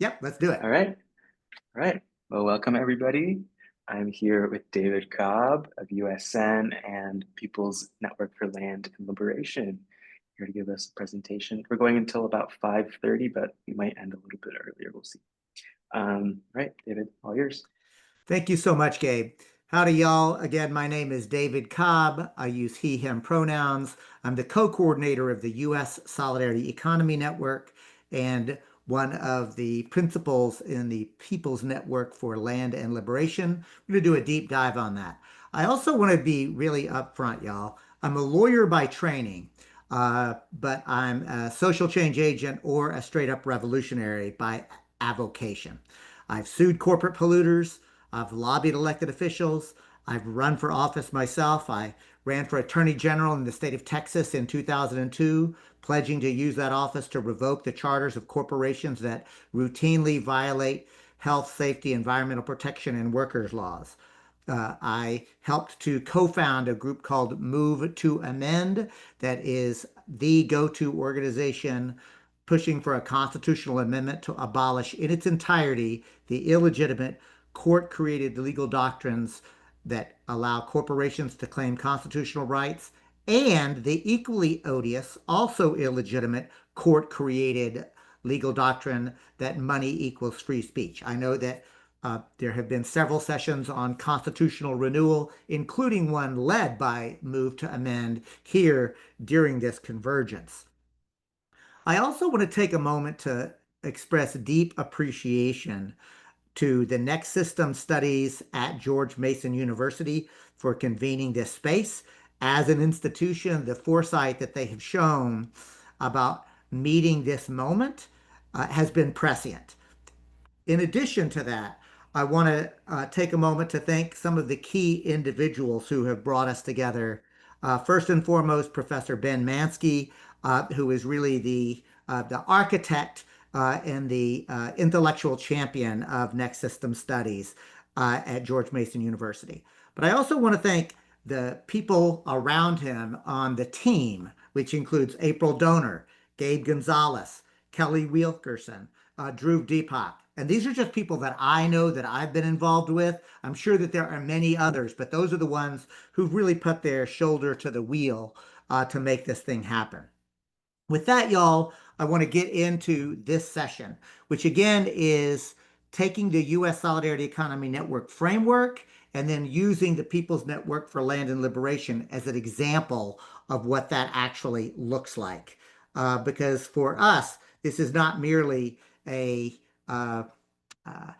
Yep, let's do it. All right. All right. Well, welcome everybody. I'm here with David Cobb of USN and People's Network for Land and Liberation, here to give us a presentation. We're going until about 5:30, but we might end a little bit earlier. We'll see. All right, David, all yours. Thank you so much, Gabe. Howdy, y'all. Again, my name is David Cobb. I use he, him pronouns. I'm the co-coordinator of the U.S. Solidarity Economy Network and one of the principals in the People's Network for Land and Liberation. We're going to do a deep dive on that. I also want to be really upfront, y'all. I'm a lawyer by training, but I'm a social change agent or a straight up revolutionary by avocation. I've sued corporate polluters. I've lobbied elected officials. I've run for office myself. I ran for Attorney General in the state of Texas in 2002, pledging to use that office to revoke the charters of corporations that routinely violate health, safety, environmental protection, and workers' laws. I helped to co-found a group called Move to Amend that is the go-to organization pushing for a constitutional amendment to abolish in its entirety the illegitimate court-created legal doctrines that allow corporations to claim constitutional rights and the equally odious, also illegitimate court-created legal doctrine that money equals free speech. I know that there have been several sessions on constitutional renewal, including one led by Move to Amend here during this convergence. I also want to take a moment to express deep appreciation to the Next System Studies at George Mason University for convening this space. As an institution, the foresight that they have shown about meeting this moment has been prescient. In addition to that, I want to take a moment to thank some of the key individuals who have brought us together. First and foremost, Professor Ben Mansky, who is really the architect and the intellectual champion of Next System Studies at George Mason University. But I also want to thank the people around him on the team, which includes April Donor, Gabe Gonzalez, Kelly Wilkerson, Dhruv Deepak. And these are just people that I know that I've been involved with. I'm sure that there are many others, but those are the ones who've really put their shoulder to the wheel to make this thing happen. With that, y'all, I want to get into this session, which again is taking the U.S. Solidarity Economy Network framework and then using the People's Network for Land and Liberation as an example of what that actually looks like. Because for us, this is not merely a uh,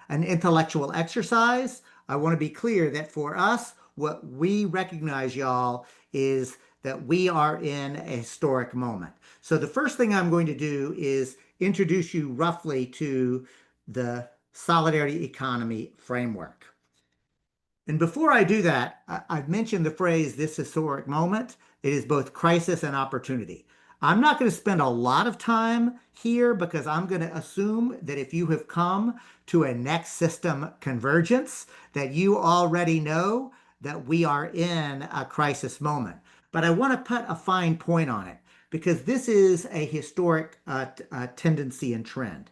an intellectual exercise. I want to be clear that for us, what we recognize, y'all, is that we are in a historic moment. So the first thing I'm going to do is introduce you roughly to the solidarity economy framework. And before I do that, I've mentioned the phrase this historic moment. It is both crisis and opportunity. I'm not going to spend a lot of time here because I'm going to assume that if you have come to a next system convergence, that you already know that we are in a crisis moment. But I want to put a fine point on it because this is a historic tendency and trend.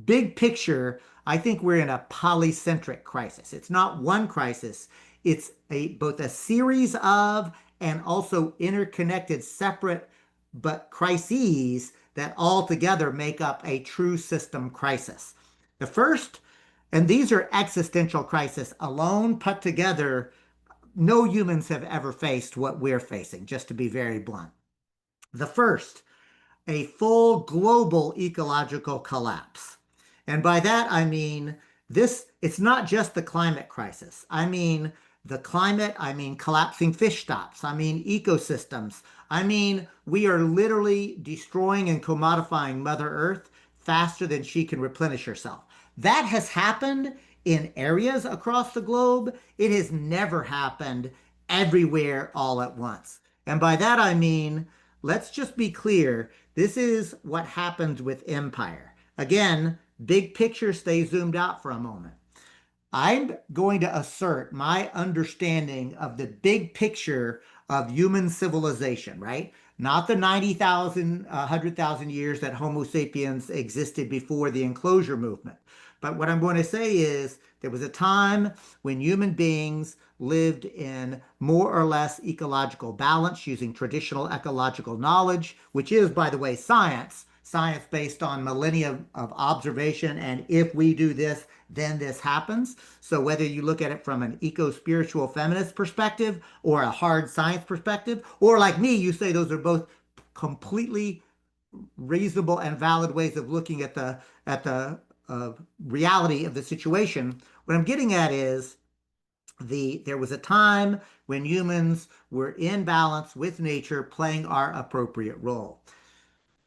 Big picture, I think we're in a polycentric crisis. It's not one crisis, it's both a series of and also interconnected separate but crises that all together make up a true system crisis. The first, and these are existential crises alone put together, no humans have ever faced what we're facing, just to be very blunt. The first, a full global ecological collapse. And by that, I mean it's not just the climate crisis. I mean the climate, I mean collapsing fish stocks, I mean ecosystems. I mean, we are literally destroying and commodifying Mother Earth faster than she can replenish herself. That has happened in areas across the globe. It has never happened everywhere all at once. And by that, I mean, let's just be clear. This is what happens with empire. Again, big picture, stay zoomed out for a moment. I'm going to assert my understanding of the big picture of human civilization, right? not the 90,000, 100,000 years that Homo sapiens existed before the enclosure movement. But what I'm going to say is there was a time when human beings lived in more or less ecological balance using traditional ecological knowledge, which is, by the way, science based on millennia of observation. And if we do this, then this happens. So whether you look at it from an eco-spiritual feminist perspective or a hard science perspective, or like me, you say those are both completely reasonable and valid ways of looking at the reality of the situation. What I'm getting at is there was a time when humans were in balance with nature, playing our appropriate role.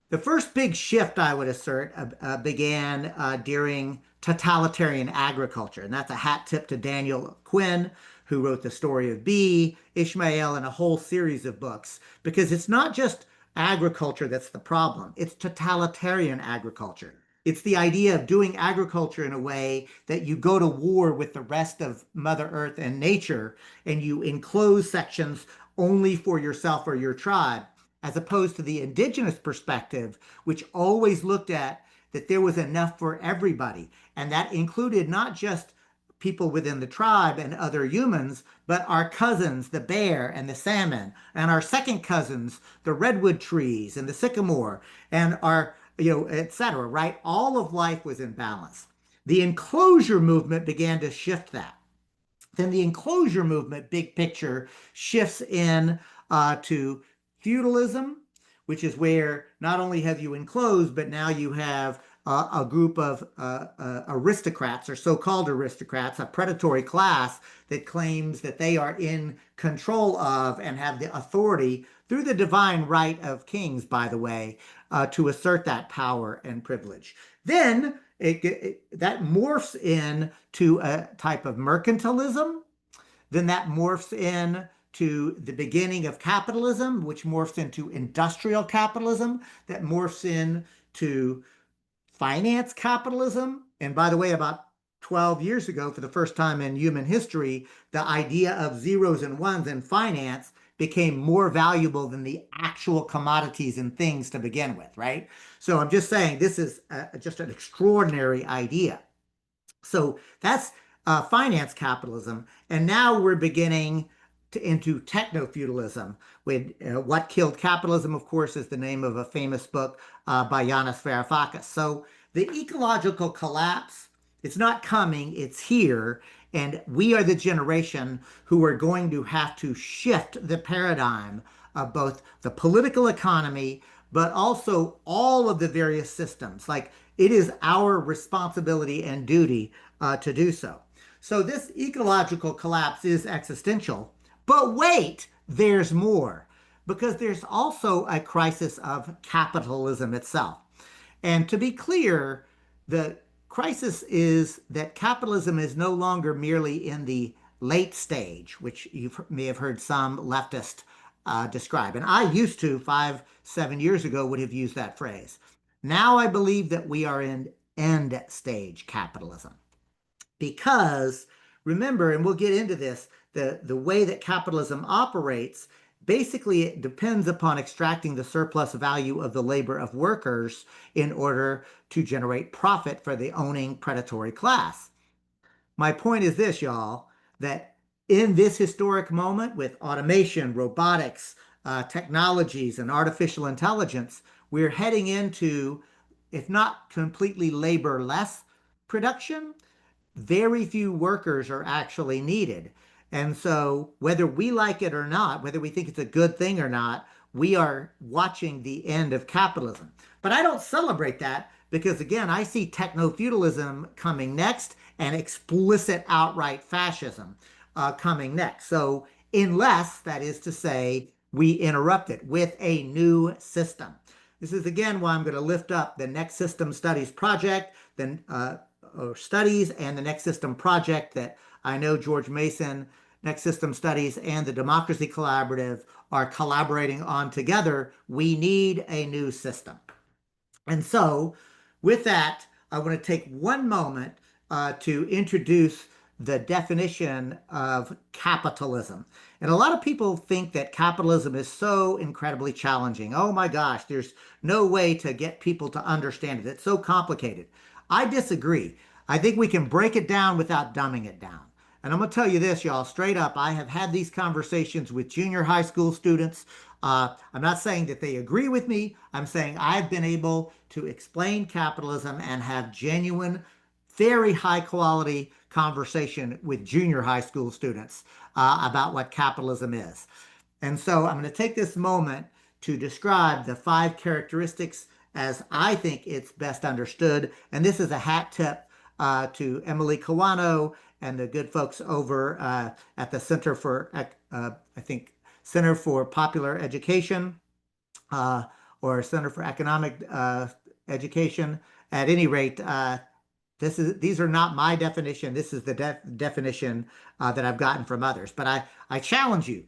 The first big shift, I would assert, began during totalitarian agriculture. And that's a hat tip to Daniel Quinn, who wrote The Story of Bee, Ishmael, and a whole series of books. Because it's not just agriculture that's the problem, it's totalitarian agriculture. It's the idea of doing agriculture in a way that you go to war with the rest of Mother Earth and nature, and you enclose sections only for yourself or your tribe, as opposed to the indigenous perspective, which always looked at that there was enough for everybody. And that included not just people within the tribe and other humans, but our cousins, the bear and the salmon, and our second cousins, the redwood trees and the sycamore, and our, etc. Right? All of life was in balance. The enclosure movement began to shift that. Then the enclosure movement, big picture, shifts in to feudalism, which is where not only have you enclosed, but now you have a group of aristocrats or so-called aristocrats, a predatory class that claims that they are in control of and have the authority through the divine right of kings, by the way, to assert that power and privilege. Then that morphs into a type of mercantilism. Then that morphs in to the beginning of capitalism, which morphs into industrial capitalism, that morphs into finance capitalism. And by the way, about 12 years ago, for the first time in human history, the idea of zeros and ones in finance became more valuable than the actual commodities and things to begin with, right? So I'm just saying this is just an extraordinary idea. So that's finance capitalism. And now we're beginning into techno feudalism. With What Killed Capitalism, of course, is the name of a famous book by Yanis Varoufakis. So the ecological collapse, it's not coming, it's here. And we are the generation who are going to have to shift the paradigm of both the political economy, but also all of the various systems. Like it is our responsibility and duty to do so. So this ecological collapse is existential. But wait, there's more, because there's also a crisis of capitalism itself. And to be clear, the crisis is that capitalism is no longer merely in the late stage, which you may have heard some leftists describe. And I used to, 5, 7 years ago, would have used that phrase. Now I believe that we are in end stage capitalism. Because remember, and we'll get into this, the way that capitalism operates, basically it depends upon extracting the surplus value of the labor of workers in order to generate profit for the owning predatory class. My point is this, y'all, that in this historic moment with automation, robotics, technologies, and artificial intelligence, we're heading into, if not completely labor-less production, very few workers are actually needed. And so, whether we like it or not, whether we think it's a good thing or not, we are watching the end of capitalism. But I don't celebrate that because, again, I see techno feudalism coming next and explicit outright fascism coming next. So, unless, that is to say, we interrupt it with a new system. This is again why I'm going to lift up the Next System Studies project, then studies and the Next System project that I know George Mason, Next System Studies, and the Democracy Collaborative are collaborating on together. We need a new system. And so, with that, I want to take one moment to introduce the definition of capitalism. And a lot of people think that capitalism is so incredibly challenging. Oh my gosh, there's no way to get people to understand it. It's so complicated. I disagree. I think we can break it down without dumbing it down. And I'm going to tell you this, y'all, straight up. I have had these conversations with junior high school students. I'm not saying that they agree with me. I'm saying I've been able to explain capitalism and have genuine, very high quality conversation with junior high school students about what capitalism is. And so I'm going to take this moment to describe the five characteristics as I think it's best understood. And this is a hat tip to Emily Kawano and the good folks over at the Center for, I think, Center for Popular Education or Center for Economic Education. At any rate, these are not my definition. This is the definition that I've gotten from others. But I challenge you,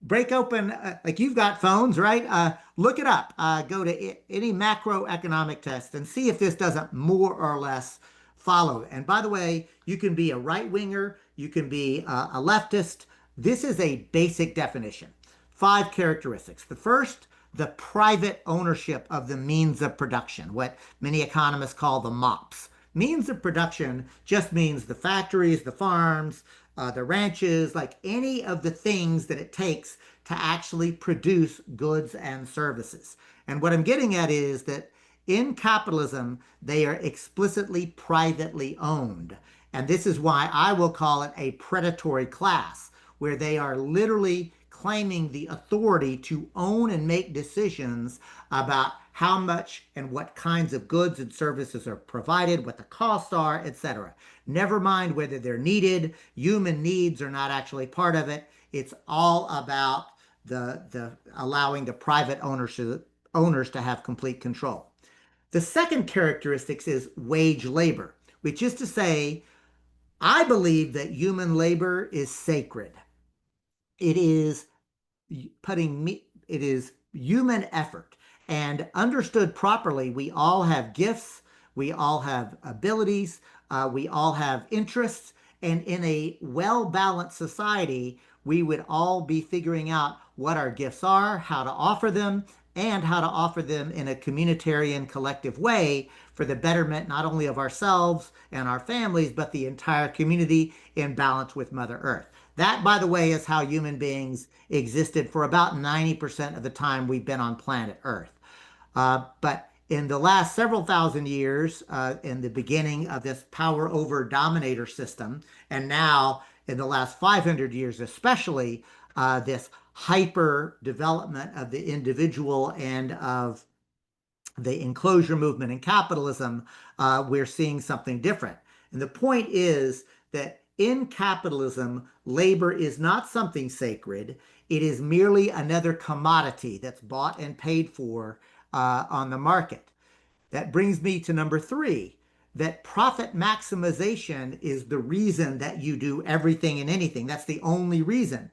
break open, like you've got phones, right? Look it up. Go to any macroeconomic test and see if this doesn't more or less follow. And by the way, you can be a right winger, you can be a leftist. This is a basic definition. Five characteristics. The first, the private ownership of the means of production, what many economists call the MOPS. Means of production just means the factories, the farms, the ranches, like any of the things that it takes to actually produce goods and services. And what I'm getting at is that in capitalism, they are explicitly privately owned. And this is why I will call it a predatory class, where they are literally claiming the authority to own and make decisions about how much and what kinds of goods and services are provided, what the costs are, etc. Never mind whether they're needed. Human needs are not actually part of it. It's all about the allowing the private owners to have complete control. The second characteristic is wage labor, which is to say, I believe that human labor is sacred. It is putting me, it is human effort. And understood properly, we all have gifts, we all have abilities, we all have interests. And in a well balanced society, we would all be figuring out what our gifts are, how to offer them, and how to offer them in a communitarian, collective way for the betterment not only of ourselves and our families, but the entire community in balance with Mother Earth. That, by the way, is how human beings existed for about 90% of the time we've been on planet Earth. But in the last several thousand years, in the beginning of this power over dominator system, and now in the last 500 years especially, this hyper development of the individual and of the enclosure movement in capitalism, we're seeing something different. And the point is that in capitalism, labor is not something sacred. It is merely another commodity that's bought and paid for on the market. That brings me to number three, that profit maximization is the reason that you do everything and anything. That's the only reason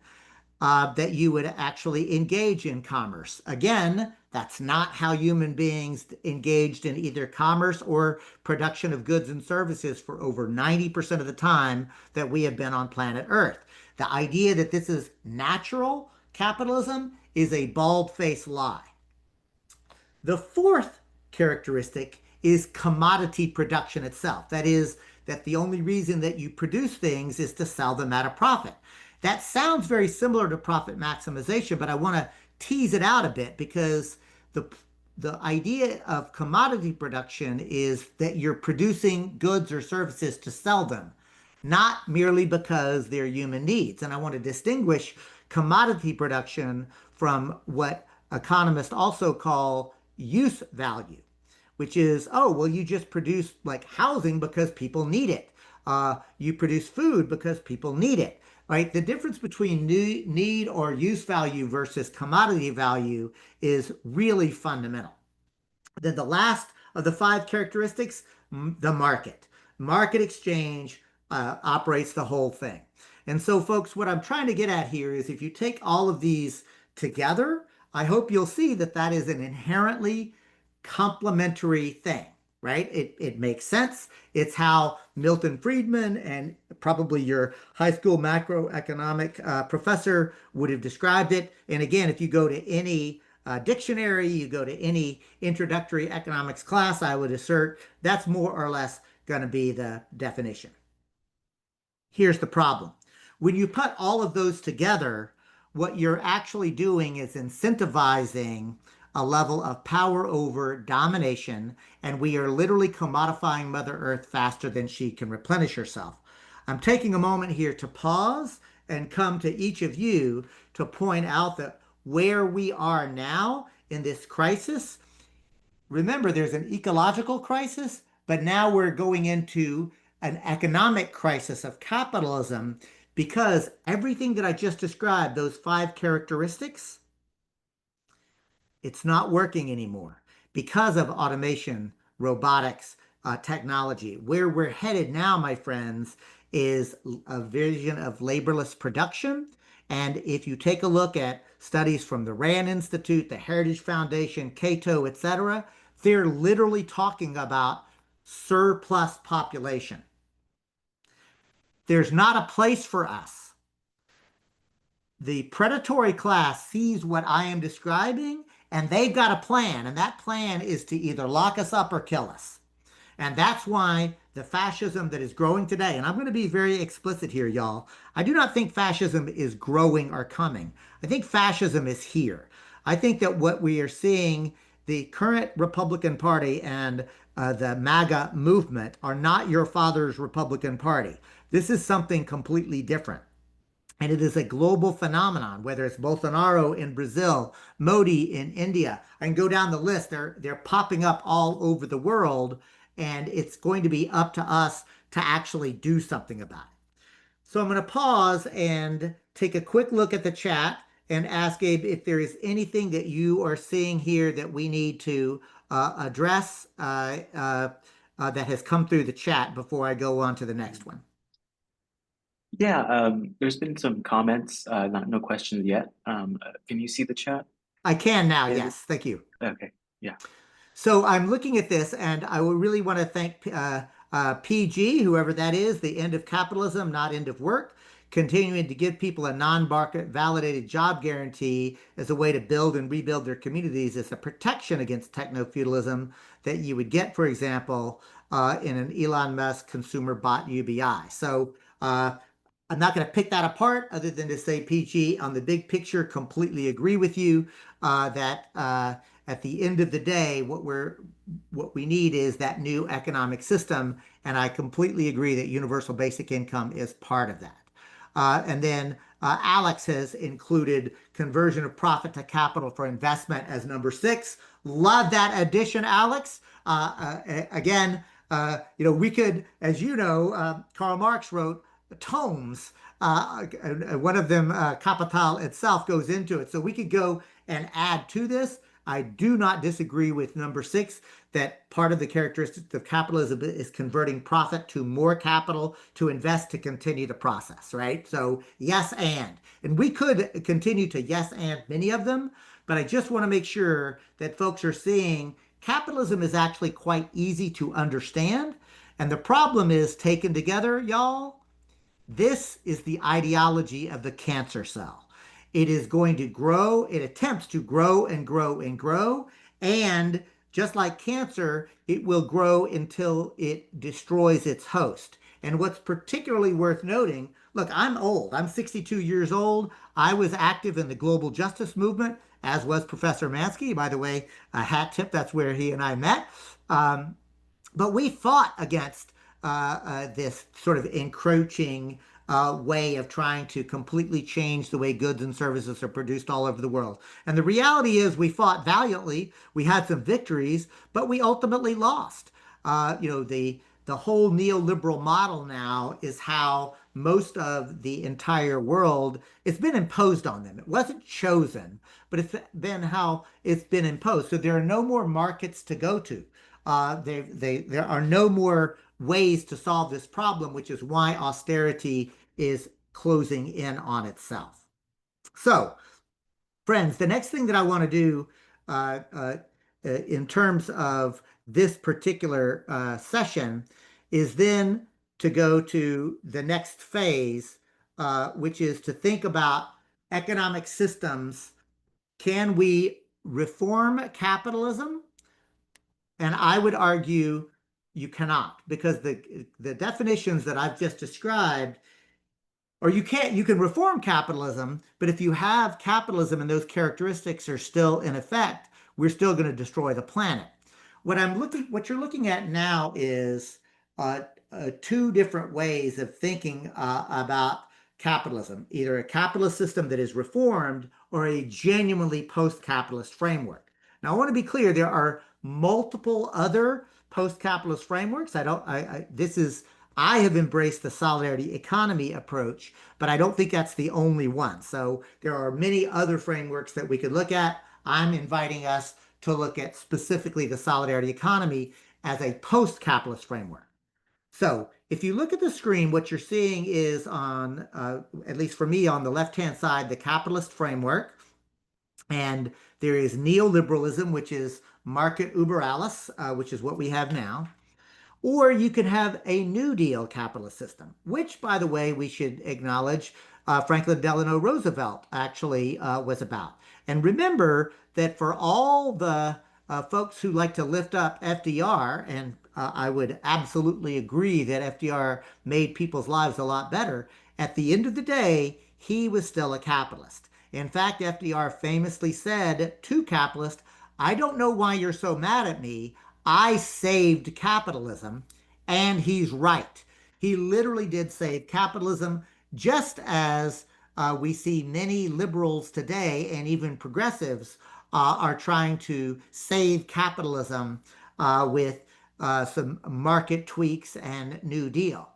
that you would actually engage in commerce. Again, that's not how human beings engaged in either commerce or production of goods and services for over 90% of the time that we have been on planet Earth. The idea that this is natural capitalism is a bald-faced lie. The fourth characteristic is commodity production itself. That is, that the only reason that you produce things is to sell them at a profit. That sounds very similar to profit maximization, but I want to tease it out a bit because the idea of commodity production is that you're producing goods or services to sell them, not merely because they're human needs. And I want to distinguish commodity production from what economists also call use value, which is, oh, well, you just produce like housing because people need it. You produce food because people need it, right? The difference between need or use value versus commodity value is really fundamental. Then the last of the five characteristics, the market. Market exchange operates the whole thing. And so, folks, what I'm trying to get at here is if you take all of these together, I hope you'll see that that is an inherently complementary thing, right? It makes sense. It's how Milton Friedman and probably your high school macroeconomic professor would have described it. And again, if you go to any dictionary, you go to any introductory economics class, I would assert that's more or less going to be the definition. Here's the problem. When you put all of those together, what you're actually doing is incentivizing a level of power over domination, and we are literally commodifying Mother Earth faster than she can replenish herself. I'm taking a moment here to pause and come to each of you to point out that where we are now in this crisis, remember there's an ecological crisis, but now we're going into an economic crisis of capitalism because everything that I just described, those five characteristics, it's not working anymore because of automation, robotics, technology. Where we're headed now, my friends, is a vision of laborless production. And if you take a look at studies from the RAND Institute, the Heritage Foundation, Cato, etc., they're literally talking about surplus population. There's not a place for us. The predatory class sees what I am describing, and they've got a plan, and that plan is to either lock us up or kill us. And that's why the fascism that is growing today, and I'm going to be very explicit here, y'all. I do not think fascism is growing or coming. I think fascism is here. I think that what we are seeing, the current Republican Party and the MAGA movement are not your father's Republican Party. This is something completely different. And it is a global phenomenon, whether it's Bolsonaro in Brazil, Modi in India. I can go down the list. They're popping up all over the world, and it's going to be up to us to actually do something about it. So I'm going to pause and take a quick look at the chat and ask Gabe if there is anything that you are seeing here that we need to address that has come through the chat before I go on to the next one. Yeah, there's been some comments, not no questions yet. Can you see the chat, I can now, David? yes. Thank you. Okay, yeah. So I'm looking at this, and I would really want to thank PG, whoever that is, the end of capitalism, not end of work, continuing to give people a non-market validated job guarantee as a way to build and rebuild their communities as a protection against techno-feudalism that you would get, for example, in an Elon Musk consumer bot UBI. So I'm not going to pick that apart other than to say, PG, on the big picture, completely agree with you that at the end of the day, what we need is that new economic system, and I completely agree that universal basic income is part of that. And then Alex has included conversion of profit to capital for investment as number six. Love that addition, Alex. Again, we could, as you know, Karl Marx wrote tomes. One of them, Capital itself, goes into it. So we could go and add to this. I do not disagree with number six, that part of the characteristics of capitalism is converting profit to more capital to invest to continue the process, right? So yes, and we could continue to yes, and many of them, but I just want to make sure that folks are seeing capitalism is actually quite easy to understand. And the problem is taken together, y'all. This is the ideology of the cancer cell. It is going to grow, it attempts to grow and grow and grow. And just like cancer, it will grow until it destroys its host. And what's particularly worth noting, look, I'm old. I'm 62 years old. I was active in the global justice movement, as was Professor Mansky. By the way, a hat tip, that's where he and I met. But we fought against this sort of encroaching way of trying to completely change the way goods and services are produced all over the world. And the reality is we fought valiantly. We had some victories, but we ultimately lost. The whole neoliberal model now is how most of the entire world, it's been imposed on them. It wasn't chosen, but it's been how it's been imposed. So there are no more markets to go to. There are no more ways to solve this problem, which is why austerity is closing in on itself. So, friends, the next thing that I want to do in terms of this particular session is then to go to the next phase, which is to think about economic systems. Can we reform capitalism? And I would argue you cannot, because the definitions that I've just described, or you can reform capitalism, but if you have capitalism and those characteristics are still in effect, we're still going to destroy the planet. What you're looking at now is uh, two different ways of thinking about capitalism, either a capitalist system that is reformed or a genuinely post-capitalist framework. Now, I want to be clear, there are multiple other post-capitalist frameworks. I don't, this is, I have embraced the solidarity economy approach, but I don't think that's the only one. So there are many other frameworks that we could look at. I'm inviting us to look at specifically the solidarity economy as a post-capitalist framework. So if you look at the screen, what you're seeing is on, at least for me, on the left-hand side, the capitalist framework. And there is neoliberalism, which is market uber alles, which is what we have now. Or you could have a New Deal capitalist system, which, by the way, we should acknowledge Franklin Delano Roosevelt actually was about. And remember that for all the folks who like to lift up FDR, and I would absolutely agree that FDR made people's lives a lot better, at the end of the day, he was still a capitalist. In fact, FDR famously said to capitalists, I don't know why you're so mad at me. I saved capitalism, and he's right. He literally did save capitalism, just as we see many liberals today and even progressives are trying to save capitalism with some market tweaks and New Deal.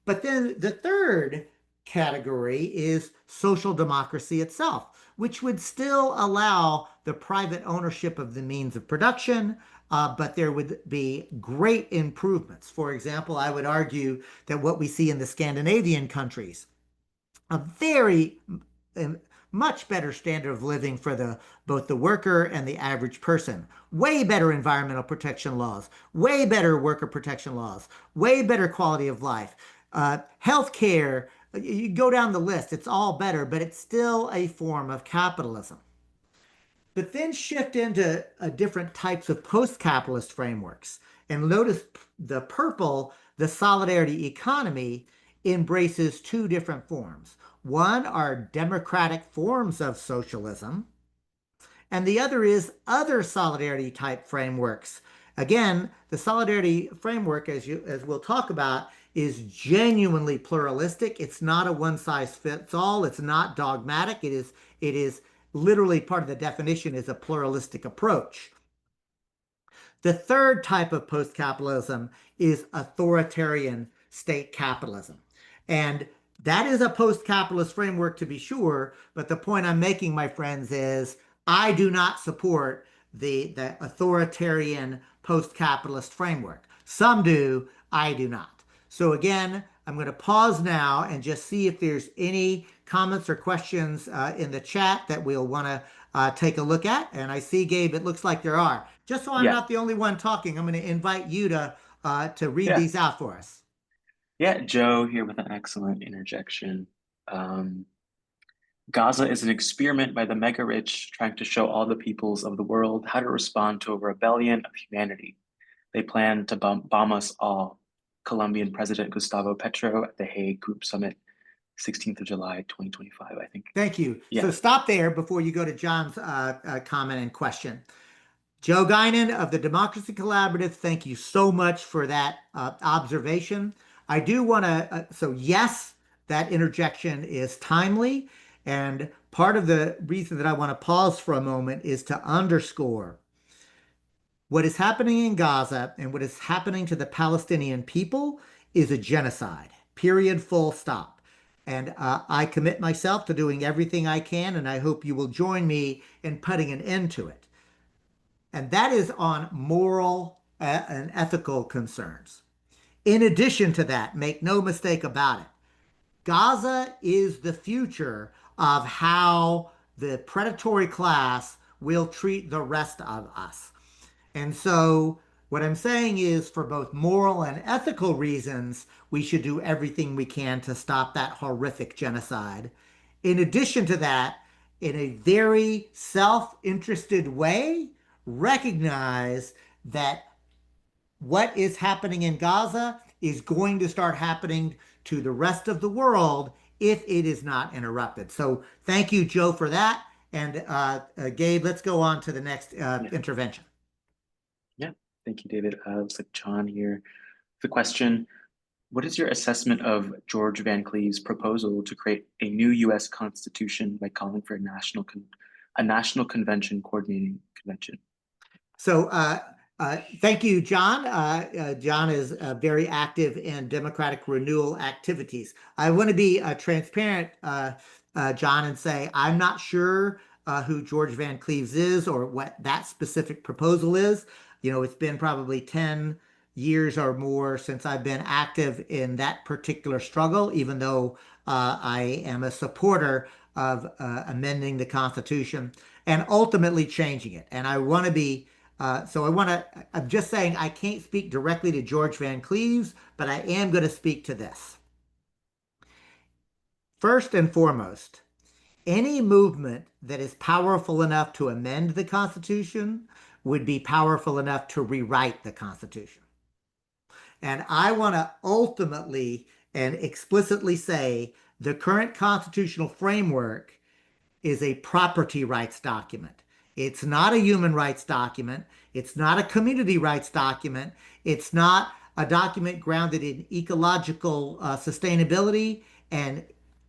But then the third category is social democracy itself, which would still allow the private ownership of the means of production, but there would be great improvements. For example, I would argue that what we see in the Scandinavian countries, a very much better standard of living for both the worker and the average person. Way better environmental protection laws, way better worker protection laws, way better quality of life, healthcare. You go down the list, it's all better, but it's still a form of capitalism. But then shift into different types of post-capitalist frameworks. And notice the purple, the solidarity economy, embraces two different forms. One are democratic forms of socialism, and the other is other solidarity type frameworks. Again, the solidarity framework, as we'll talk about, is genuinely pluralistic. It's not a one size fits all. It's not dogmatic. It is literally part of the definition is a pluralistic approach. The third type of post capitalism is authoritarian state capitalism. And that is a post capitalist framework to be sure. But the point I'm making, my friends, is I do not support the authoritarian post capitalist framework. Some do, I do not. So again, I'm going to pause now and just see if there's any comments or questions in the chat that we'll want to take a look at. And I see, Gabe, it looks like there are. Just so I'm Yeah, not the only one talking, I'm going to invite you to read yeah, these out for us. yeah. Joe here with an excellent interjection. Um, Gaza is an experiment by the mega rich trying to show all the peoples of the world how to respond to a rebellion of humanity. They plan to bomb us all. Colombian President Gustavo Petro at the Hague Group Summit, 16th of July, 2025, I think. Thank you. So Yeah, stop there before you go to John's comment and question. Joe Guinan of the Democracy Collaborative, thank you so much for that observation. I do want to, so yes, that interjection is timely. And part of the reason that I want to pause for a moment is to underscore what is happening in Gaza and what is happening to the Palestinian people is a genocide, period, full stop. And I commit myself to doing everything I can, and I hope you will join me in putting an end to it. And that is on moral and ethical concerns. In addition to that, make no mistake about it, Gaza is the future of how the predatory class will treat the rest of us. And so What I'm saying is, for both moral and ethical reasons, we should do everything we can to stop that horrific genocide. In addition to that, in a very self-interested way, recognize that what is happening in Gaza is going to start happening to the rest of the world if it is not interrupted. So thank you, Joe, for that. And Gabe, let's go on to the next Yeah, intervention. yeah. Thank you, David. Looks like John here. The question, what is your assessment of George Van Cleve's proposal to create a new U.S. Constitution by calling for a national convention coordinating convention? So thank you, John. John is very active in democratic renewal activities. I want to be transparent, John, and say I'm not sure who George Van Cleves is or what that specific proposal is. You know, it's been probably 10 years or more since I've been active in that particular struggle, even though I am a supporter of amending the Constitution and ultimately changing it. And I want to be I'm just saying I can't speak directly to George Van Cleves, but I am going to speak to this. First and foremost, any movement that is powerful enough to amend the Constitution would be powerful enough to rewrite the Constitution. And I want to ultimately and explicitly say the current constitutional framework is a property rights document. It's not a human rights document. It's not a community rights document. It's not a document grounded in ecological sustainability, and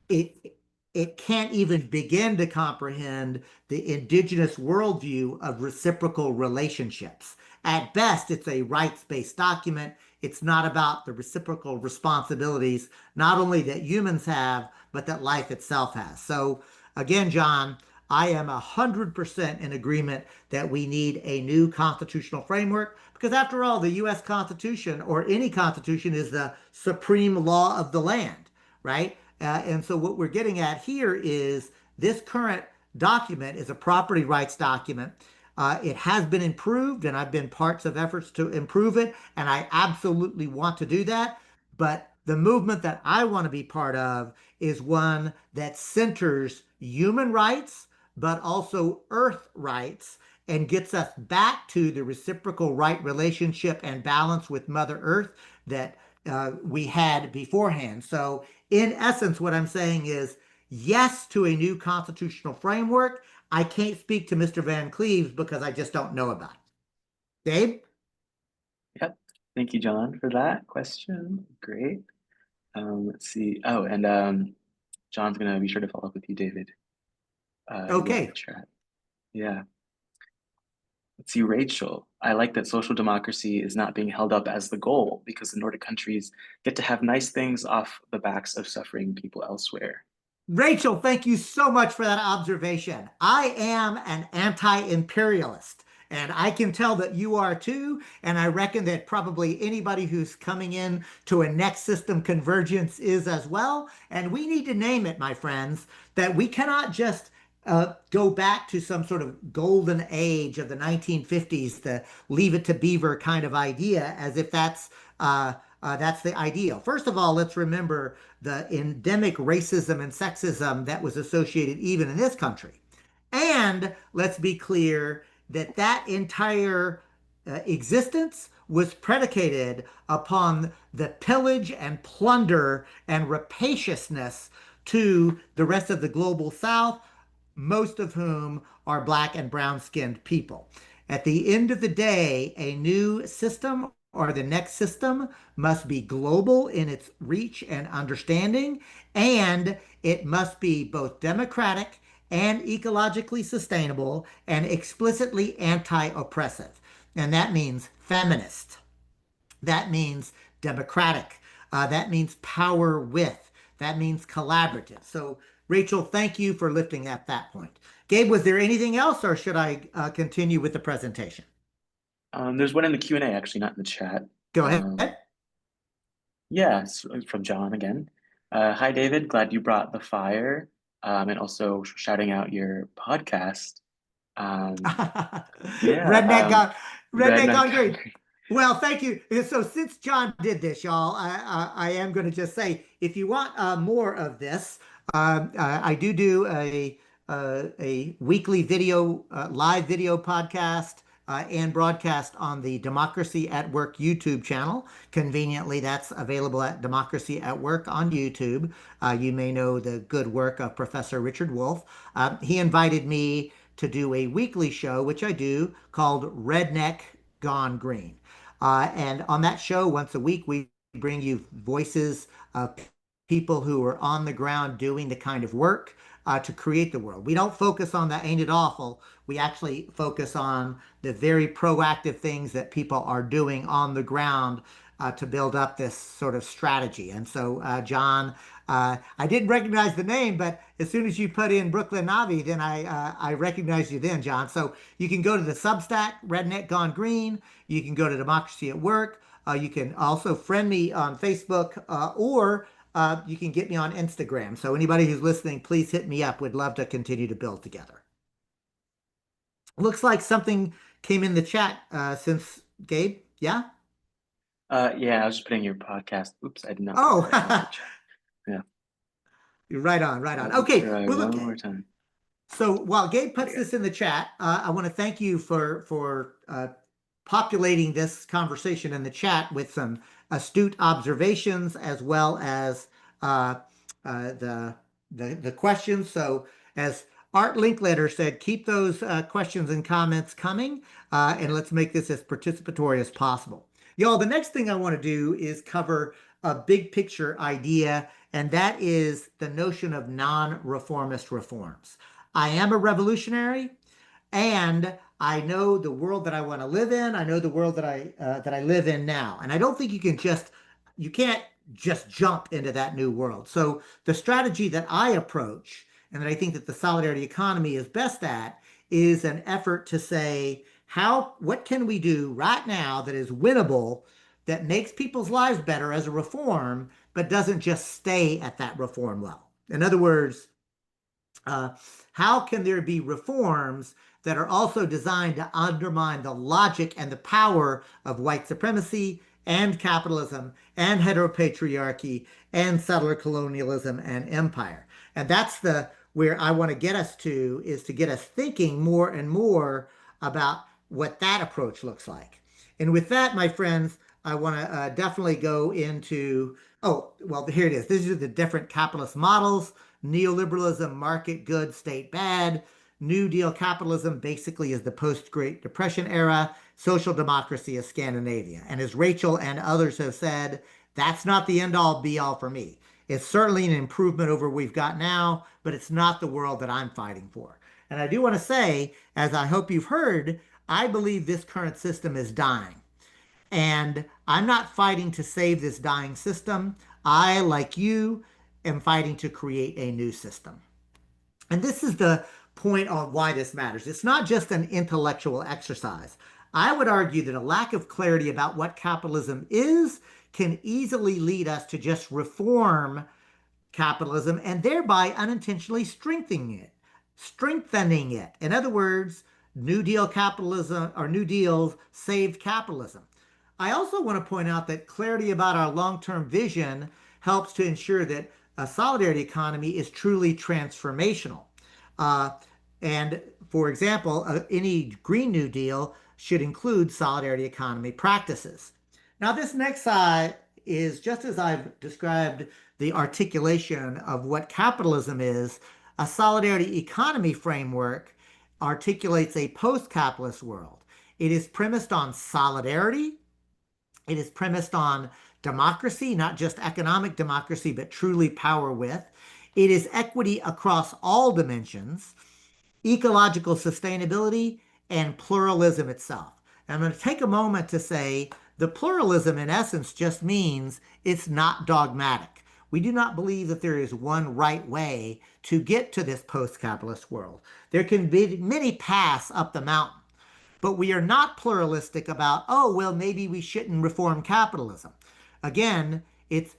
it it can't even begin to comprehend the indigenous worldview of reciprocal relationships. At best, it's a rights-based document. It's not about the reciprocal responsibilities, not only that humans have, but that life itself has. So again, John, I am 100% in agreement that we need a new constitutional framework because, after all, the U.S. Constitution or any constitution is the supreme law of the land, right? And so, what we're getting at here is this current document is a property rights document. It has been improved, and I've been parts of efforts to improve it, and I absolutely want to do that. But the movement that I want to be part of is one that centers human rights, but also earth rights, and gets us back to the reciprocal right relationship and balance with Mother Earth that we had beforehand. So, in essence, what I'm saying is yes to a new constitutional framework. I can't speak to Mr. Van Cleves because I just don't know about it. Dave? Yep. Thank you, John, for that question. Great. Let's see. Oh, and John's gonna be sure to follow up with you, David, via the Okay. chat. Yeah. Let's see, Rachel. I like that social democracy is not being held up as the goal because the Nordic countries get to have nice things off the backs of suffering people elsewhere. Rachel, thank you so much for that observation. I am an anti-imperialist, and I can tell that you are too. And I reckon that probably anybody who's coming in to a next system convergence is as well. And we need to name it, my friends, that we cannot just go back to some sort of golden age of the 1950s, the leave it to beaver kind of idea, as if that's the ideal. First of all, let's remember the endemic racism and sexism that was associated even in this country. And let's be clear that that entire existence was predicated upon the pillage and plunder and rapaciousness to the rest of the global South, most of whom are black and brown skinned people. At the end of the day, a new system or the next system must be global in its reach and understanding, and it must be both democratic and ecologically sustainable and explicitly anti oppressive. And that means feminist. That means democratic. That means power with. That means collaborative. So, Rachel, thank you for lifting at that point. Gabe, was there anything else, or should I continue with the presentation? There's one in the Q&A, actually, not in the chat. Go Um, ahead. yeah, it's from John again. Hi, David. Glad you brought the fire, and also shouting out your podcast. Um, yeah, Redneck gone, redneck Redneck gone green. Concrete. Well, thank you. So since John did this, y'all, I am going to just say, if you want more of this, I do a weekly video, live video podcast and broadcast on the Democracy at Work YouTube channel. Conveniently, that's available at Democracy at Work on YouTube. You may know the good work of Professor Richard Wolff. He invited me to do a weekly show, which I do, called Redneck Gone Green. And on that show, once a week, we bring you voices of people who are on the ground doing the kind of work to create the world. We don't focus on the ain't it awful. We actually focus on the very proactive things that people are doing on the ground to build up this sort of strategy. And so, John, I didn't recognize the name, but as soon as you put in Brooklyn Navi, then I recognized you then, John. So you can go to the Substack, Redneck Gone Green. You can go to Democracy at Work. You can also friend me on Facebook or you can get me on Instagram. So anybody who's listening, please hit me up. We'd love to continue to build together. Looks like something came in the chat since Gabe. Yeah. Yeah, I was just putting your podcast. Oops, I did not put Oh, that in the chat. Yeah, right on, right on. let me Okay. try Well, look. one more time. So while Gabe There puts we go. this in the chat, I want to thank you for populating this conversation in the chat with some astute observations as well as uh, the questions. So as Art Linkletter said, keep those questions and comments coming, and let's make this as participatory as possible. Y'all, the next thing I want to do is cover a big picture idea, and that is the notion of non-reformist reforms. I am a revolutionary, and I know the world that I want to live in. I know the world that I live in now, and I don't think you can't just jump into that new world. So the strategy that I approach, and that I think that the solidarity economy is best at, is an effort to say what can we do right now that is winnable, that makes people's lives better as a reform, but doesn't just stay at that reform level. In other words, uh, how can there be reforms that are also designed to undermine the logic and the power of white supremacy and capitalism and heteropatriarchy and settler colonialism and empire? And that's the where I want to get us to, is to get us thinking more and more about what that approach looks like. And with that, my friends, I want to definitely go into, oh, well, here it is. These are the different capitalist models: neoliberalism, market good, state bad. New Deal capitalism basically is the post Great Depression era. Social democracy is Scandinavia. And as Rachel and others have said, that's not the end all be all for me. It's certainly an improvement over what we've got now, but it's not the world that I'm fighting for. And I do want to say, as I hope you've heard, I believe this current system is dying. And I'm not fighting to save this dying system. I, like you, am fighting to create a new system. And this is the point on why this matters. It's not just an intellectual exercise. I would argue that a lack of clarity about what capitalism is can easily lead us to just reform capitalism and thereby unintentionally strengthening it. In other words, New Deal capitalism or New Deals saved capitalism. I also want to point out that clarity about our long-term vision helps to ensure that a solidarity economy is truly transformational. Uh, and for example, any Green New Deal should include solidarity economy practices. Now, this next slide is just as I've described the articulation of what capitalism is. A solidarity economy framework articulates a post capitalist world. It is premised on solidarity, it is premised on democracy, not just economic democracy, but truly power with. It is equity across all dimensions, ecological sustainability, and pluralism itself. And I'm going to take a moment to say the pluralism, in essence, just means it's not dogmatic. We do not believe that there is one right way to get to this post capitalist world. There can be many paths up the mountain, but we are not pluralistic about, oh, well, maybe we shouldn't reform capitalism. Again, it's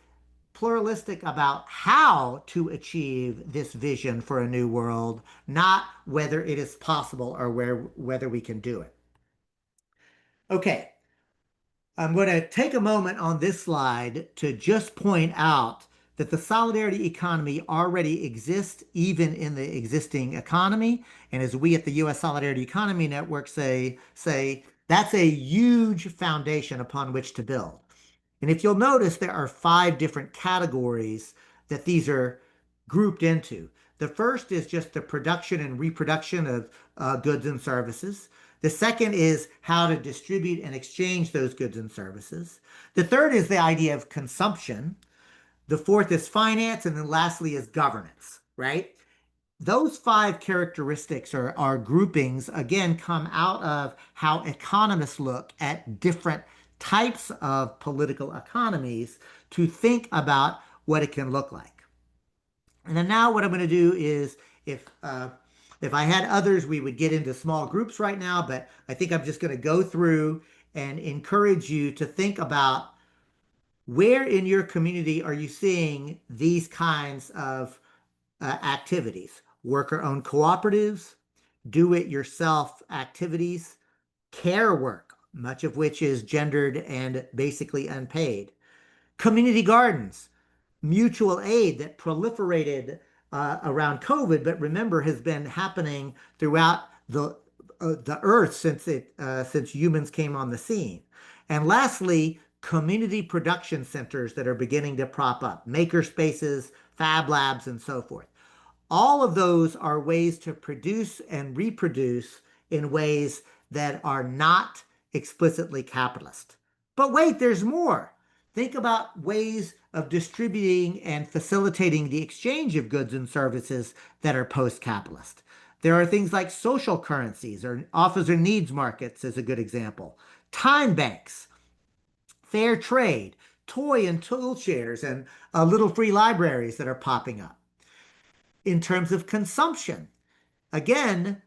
pluralistic about how to achieve this vision for a new world, not whether it is possible or whether we can do it. Okay, I'm going to take a moment on this slide to just point out that the solidarity economy already exists even in the existing economy. And as we at the U.S. Solidarity Economy Network say that's a huge foundation upon which to build. And if you'll notice, there are five different categories that these are grouped into. The first is just the production and reproduction of goods and services. The second is how to distribute and exchange those goods and services. The third is the idea of consumption. The fourth is finance. And then lastly is governance, right? Those five characteristics or groupings, again, come out of how economists look at different types of political economies to think about what it can look like. And then now what I'm going to do is if if I had others, we would get into small groups right now, but I think I'm just going to go through and encourage you to think about where in your community are you seeing these kinds of activities, worker owned cooperatives, do it yourself activities, care work, much of which is gendered and basically unpaid, community gardens, mutual aid that proliferated around COVID, but remember has been happening throughout the earth since humans came on the scene. And lastly, community production centers that are beginning to prop up, maker spaces, fab labs, and so forth. All of those are ways to produce and reproduce in ways that are not explicitly capitalist. But wait, there's more. Think about ways of distributing and facilitating the exchange of goods and services that are post capitalist. There are things like social currencies or officer needs markets, is a good example. Time banks, fair trade, toy and tool shares, and little free libraries that are popping up. In terms of consumption, again,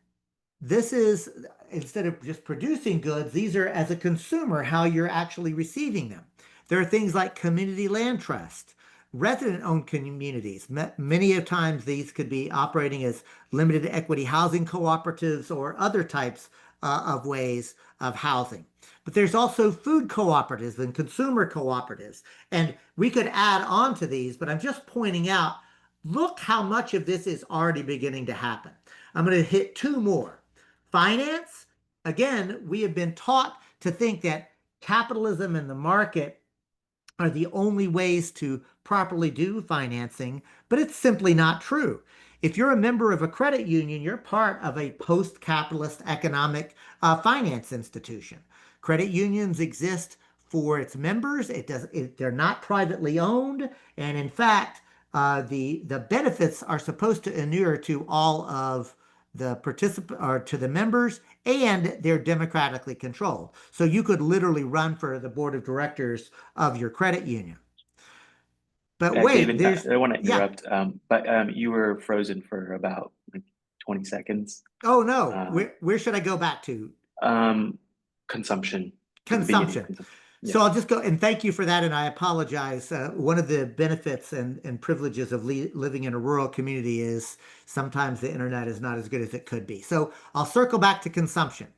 this is instead of just producing goods, these are as a consumer how you're actually receiving them. There are things like community land trust, resident owned communities. Many of times these could be operating as limited equity housing cooperatives or other types of ways of housing. But there's also food cooperatives and consumer cooperatives. And we could add on to these, but I'm just pointing out look how much of this is already beginning to happen. I'm going to hit two more. Finance, again, we have been taught to think that capitalism and the market are the only ways to properly do financing, but it's simply not true. If you're a member of a credit union, you're part of a post capitalist economic finance institution. Credit unions exist for its members. They're not privately owned. And in fact, the benefits are supposed to inure to all of the participant or to the members, and they're democratically controlled. So you could literally run for the board of directors of your credit union. But wait, David, there's I want to yeah. interrupt, but you were frozen for about like 20 seconds. Oh no, Um, where should I go back to? um, Consumption at the beginning of Consumption. consumption. Yeah. So I'll just go and thank you for that. And I apologize. One of the benefits and privileges of living in a rural community is sometimes the internet is not as good as it could be. So I'll circle back to consumption.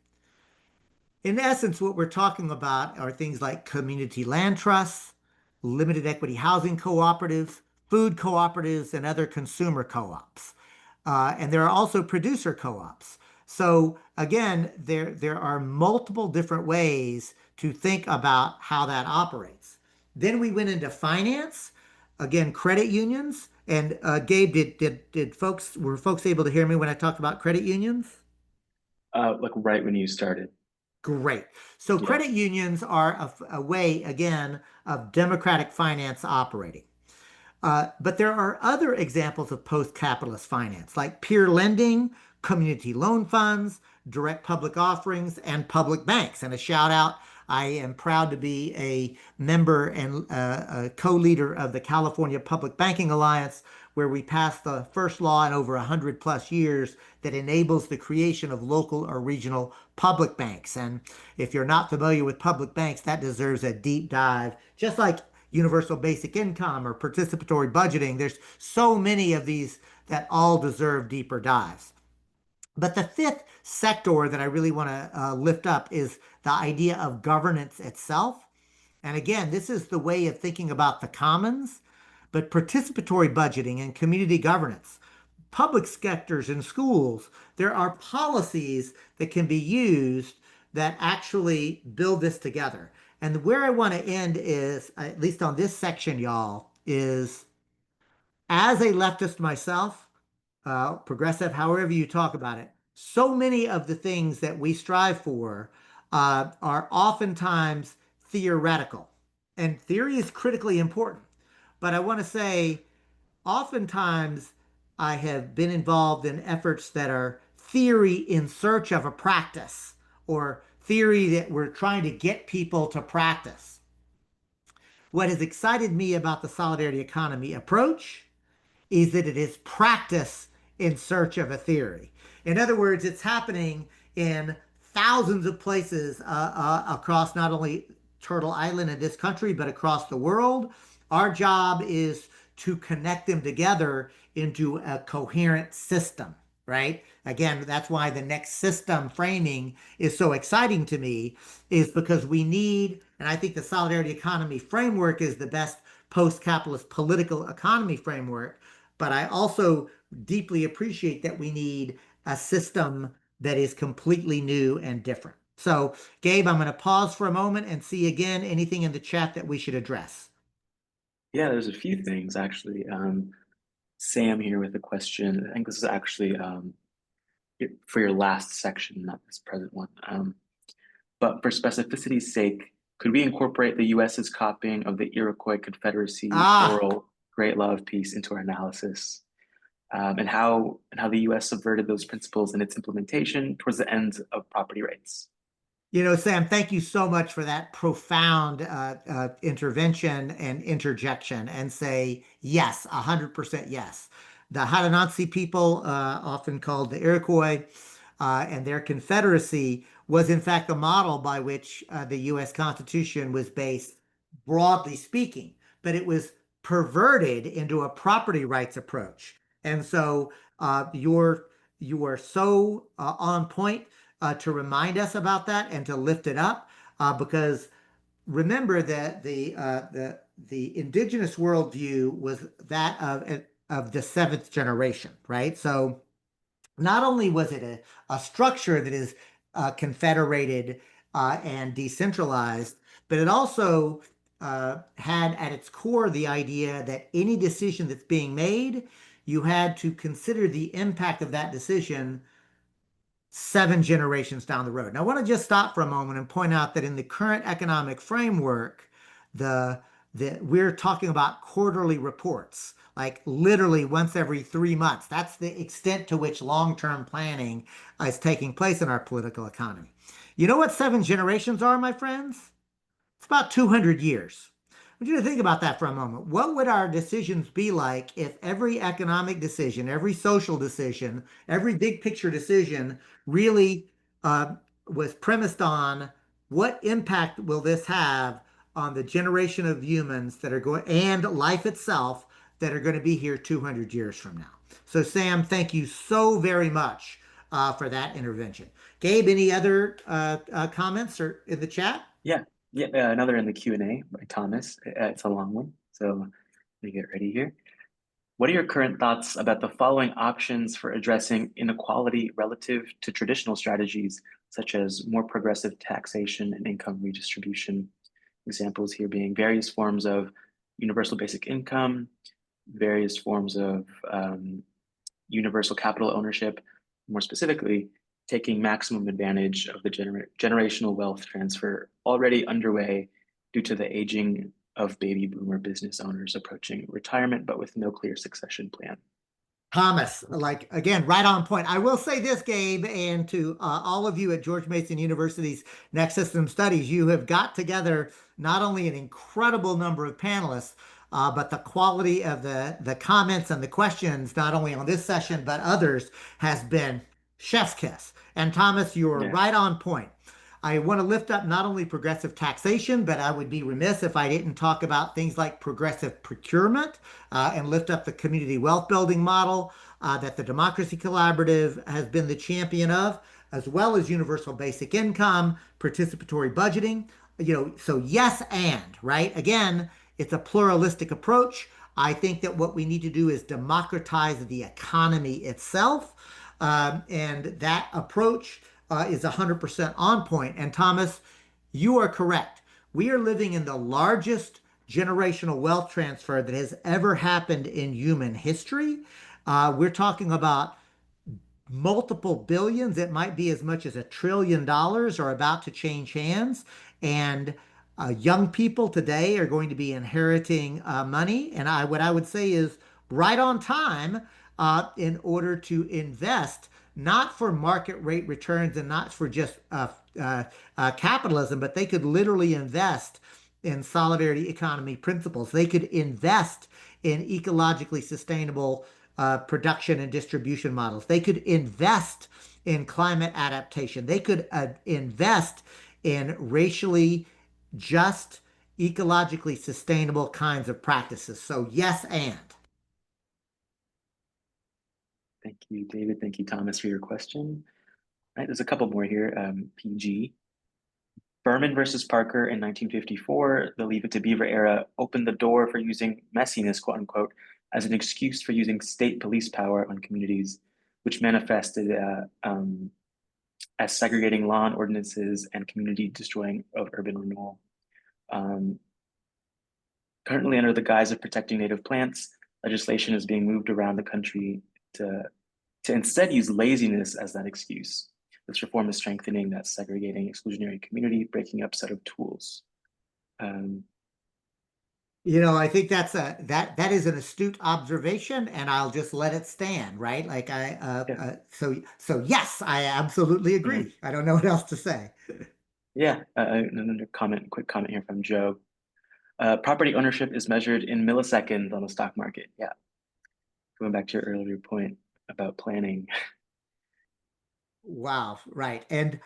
In essence, what we're talking about are things like community land trusts, limited equity housing cooperatives, food cooperatives, and other consumer co-ops. And there are also producer co-ops. So again, there are multiple different ways to think about how that operates. Then we went into finance, again, credit unions. And Gabe, did folks were folks able to hear me when I talked about credit unions? Like right when you started. Great. So Yeah. credit unions are a way, again, of democratic finance operating. But there are other examples of post-capitalist finance, like peer lending, community loan funds, direct public offerings, and public banks. And a shout out, I am proud to be a member and a co-leader of the California Public Banking Alliance, where we passed the first law in over 100 plus years that enables the creation of local or regional public banks. And if you're not familiar with public banks, that deserves a deep dive, just like universal basic income or participatory budgeting. There's so many of these that all deserve deeper dives. But the fifth sector that I really want to lift up is the idea of governance itself. And again, this is the way of thinking about the commons, but participatory budgeting and community governance, public sectors and schools, there are policies that can be used that actually build this together. And where I want to end is, at least on this section, y'all, is as a leftist myself, progressive, however you talk about it, so many of the things that we strive for are oftentimes theoretical. And theory is critically important. But I want to say, oftentimes, I have been involved in efforts that are theory in search of a practice or theory that we're trying to get people to practice. What has excited me about the solidarity economy approach is that it is practice in search of a theory. In other words, it's happening in thousands of places across not only Turtle Island in this country, but across the world. Our job is to connect them together into a coherent system, right? Again, that's why the next system framing is so exciting to me, is because we need, and I think the solidarity economy framework is the best post-capitalist political economy framework, but I also deeply appreciate that we need a system that is completely new and different. So, Gabe, I'm going to pause for a moment and see again anything in the chat that we should address. Yeah, there's a few things actually. Sam here with a question. I think this is actually for your last section, not this present one. But for specificity's sake, could we incorporate the US's copying of the Iroquois Confederacy Ah, oral Great Law of Peace into our analysis? And how the US subverted those principles in its implementation towards the end of property rights. Sam, thank you so much for that profound intervention and interjection and say yes, 100% yes. The Haudenosaunee people, often called the Iroquois, and their confederacy was in fact the model by which the U.S. Constitution was based, broadly speaking, but it was perverted into a property rights approach. And so you are so on point to remind us about that and to lift it up because remember that the indigenous worldview was that of the seventh generation, right? So not only was it a structure that is confederated and decentralized, but it also had at its core the idea that any decision that's being made, you had to consider the impact of that decision seven generations down the road. Now, I want to just stop for a moment and point out that in the current economic framework, the we're talking about quarterly reports, like literally once every 3 months. That's the extent to which long-term planning is taking place in our political economy. You know what seven generations are, my friends? It's about 200 years. I want you to think about that for a moment. What would our decisions be like if every economic decision, every social decision, every big picture decision really uh, was premised on what impact will this have on the generation of humans that are going and life itself that are going to be here 200 years from now? So, Sam, thank you so very much for that intervention. Gabe, any other comments or in the chat? Yeah, yeah. Another in the Q&A by Thomas. It's a long one, so let me get ready here. What are your current thoughts about the following options for addressing inequality relative to traditional strategies, such as more progressive taxation and income redistribution? Examples here being various forms of universal basic income, various forms of universal capital ownership, more specifically, taking maximum advantage of the generational wealth transfer already underway due to the aging of baby boomer business owners approaching retirement, but with no clear succession plan. Thomas, like again, right on point. I will say this, Gabe, and to all of you at George Mason University's Next System Studies, you have got together not only an incredible number of panelists, but the quality of the comments and the questions, not only on this session but others, has been chef's kiss. And Thomas, you're Yeah. right on point. I want to lift up not only progressive taxation, but I would be remiss if I didn't talk about things like progressive procurement and lift up the community wealth building model that the Democracy Collaborative has been the champion of, as well as universal basic income, participatory budgeting. so yes, and, right? Again, it's a pluralistic approach. I think that what we need to do is democratize the economy itself. And that approach is 100% on point. And Thomas, you are correct. We are living in the largest generational wealth transfer that has ever happened in human history. We're talking about multiple billions. It might be as much as $1 trillion are about to change hands. And young people today are going to be inheriting money. And what I would say is right on time in order to invest, not for market rate returns and not for just capitalism, but they could literally invest in solidarity economy principles. They could invest in ecologically sustainable production and distribution models. They could invest in climate adaptation. They could invest in racially just, ecologically sustainable kinds of practices. So, yes, and. Thank you, David. Thank you, Thomas, for your question. All right, there's a couple more here. PG. Berman versus Parker in 1954, the Leave It to Beaver era opened the door for using messiness, quote unquote, as an excuse for using state police power on communities, which manifested as segregating law and ordinances and community destroying of urban renewal. Um, Currently, under the guise of protecting native plants, legislation is being moved around the country to, to instead use laziness as that excuse. This reform is strengthening that segregating exclusionary community, breaking up set of tools. Um, I think that is an astute observation, and I'll just let it stand, right? Like yeah, so yes, I absolutely mhm. agree. I don't know what else to say. Yeah. Another comment, quick comment here from Joe. Property ownership is measured in milliseconds on the stock market. Yeah, going back to your earlier point about planning. Wow, right. And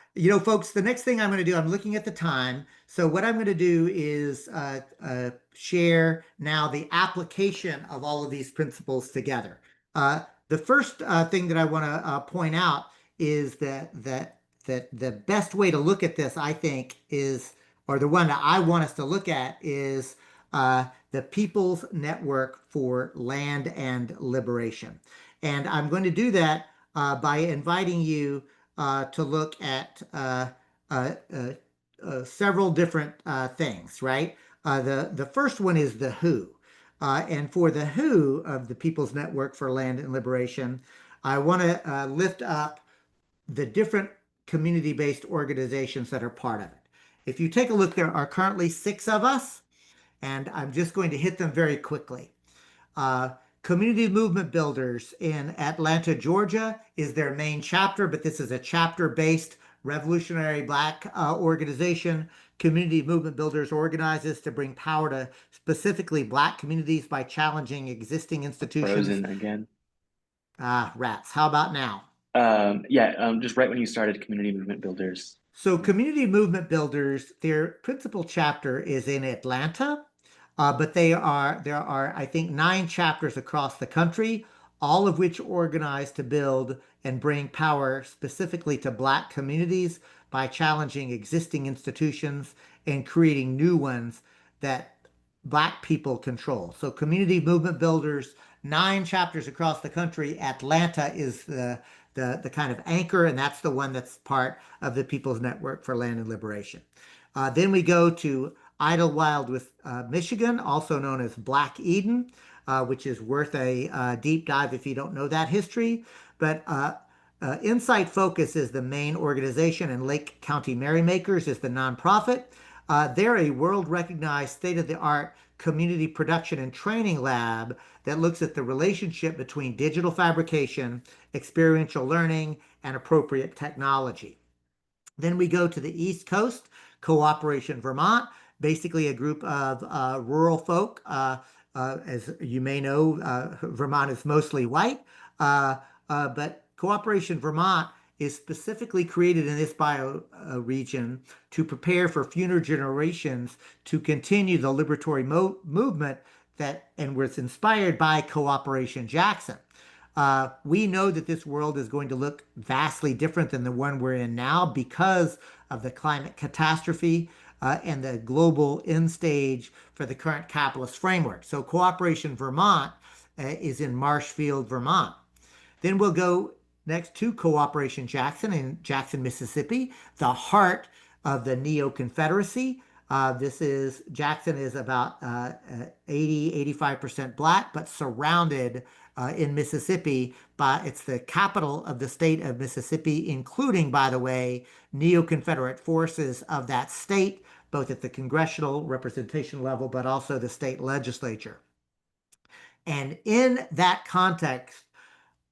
folks, the next thing I'm going to do, I'm looking at the time. So what I'm going to do is share now the application of all of these principles together. The first thing that I want to point out is that the best way to look at this, I think, is, or the one that I want us to look at is the People's Network for Land and Liberation. And I'm going to do that by inviting you to look at several different things, right? The first one is the WHO. And for the WHO of the People's Network for Land and Liberation, I want to lift up the different community-based organizations that are part of it. If you take a look, there are currently 6 of us, and I'm just going to hit them very quickly. Uh, Community Movement Builders in Atlanta, Georgia is their main chapter, but this is a chapter-based revolutionary Black organization. Community Movement Builders organizes to bring power to specifically Black communities by challenging existing institutions. Frozen again. Ah, rats. How about now? Yeah, just right when you started Community Movement Builders. So, Community Movement Builders, their principal chapter is in Atlanta, but there are, I think, 9 chapters across the country, all of which organize to build and bring power specifically to Black communities by challenging existing institutions and creating new ones that Black people control. So, Community Movement Builders, 9 chapters across the country. Atlanta is the kind of anchor, and that's the one that's part of the People's Network for Land and Liberation. Then we go to Idlewild with Michigan, also known as Black Eden, which is worth a deep dive if you don't know that history. But Insight Focus is the main organization, and Lake County Merrymakers is the nonprofit. They're a world recognized state of the art community production and training lab that looks at the relationship between digital fabrication, experiential learning, and appropriate technology. Then we go to the East Coast, Cooperation Vermont, basically a group of rural folk. As you may know, Vermont is mostly white, but Cooperation Vermont is specifically created in this bio region to prepare for future generations to continue the liberatory movement that and was inspired by Cooperation Jackson. We know that this world is going to look vastly different than the one we're in now because of the climate catastrophe. and the global end stage for the current capitalist framework. So Cooperation Vermont is in Marshfield, Vermont. Then we'll go next to Cooperation Jackson in Jackson, Mississippi, the heart of the Neo-Confederacy. Jackson is about 85% Black, but surrounded in Mississippi it's the capital of the state of Mississippi, including, by the way, Neo-Confederate forces of that state, both at the congressional representation level, but also the state legislature. And in that context,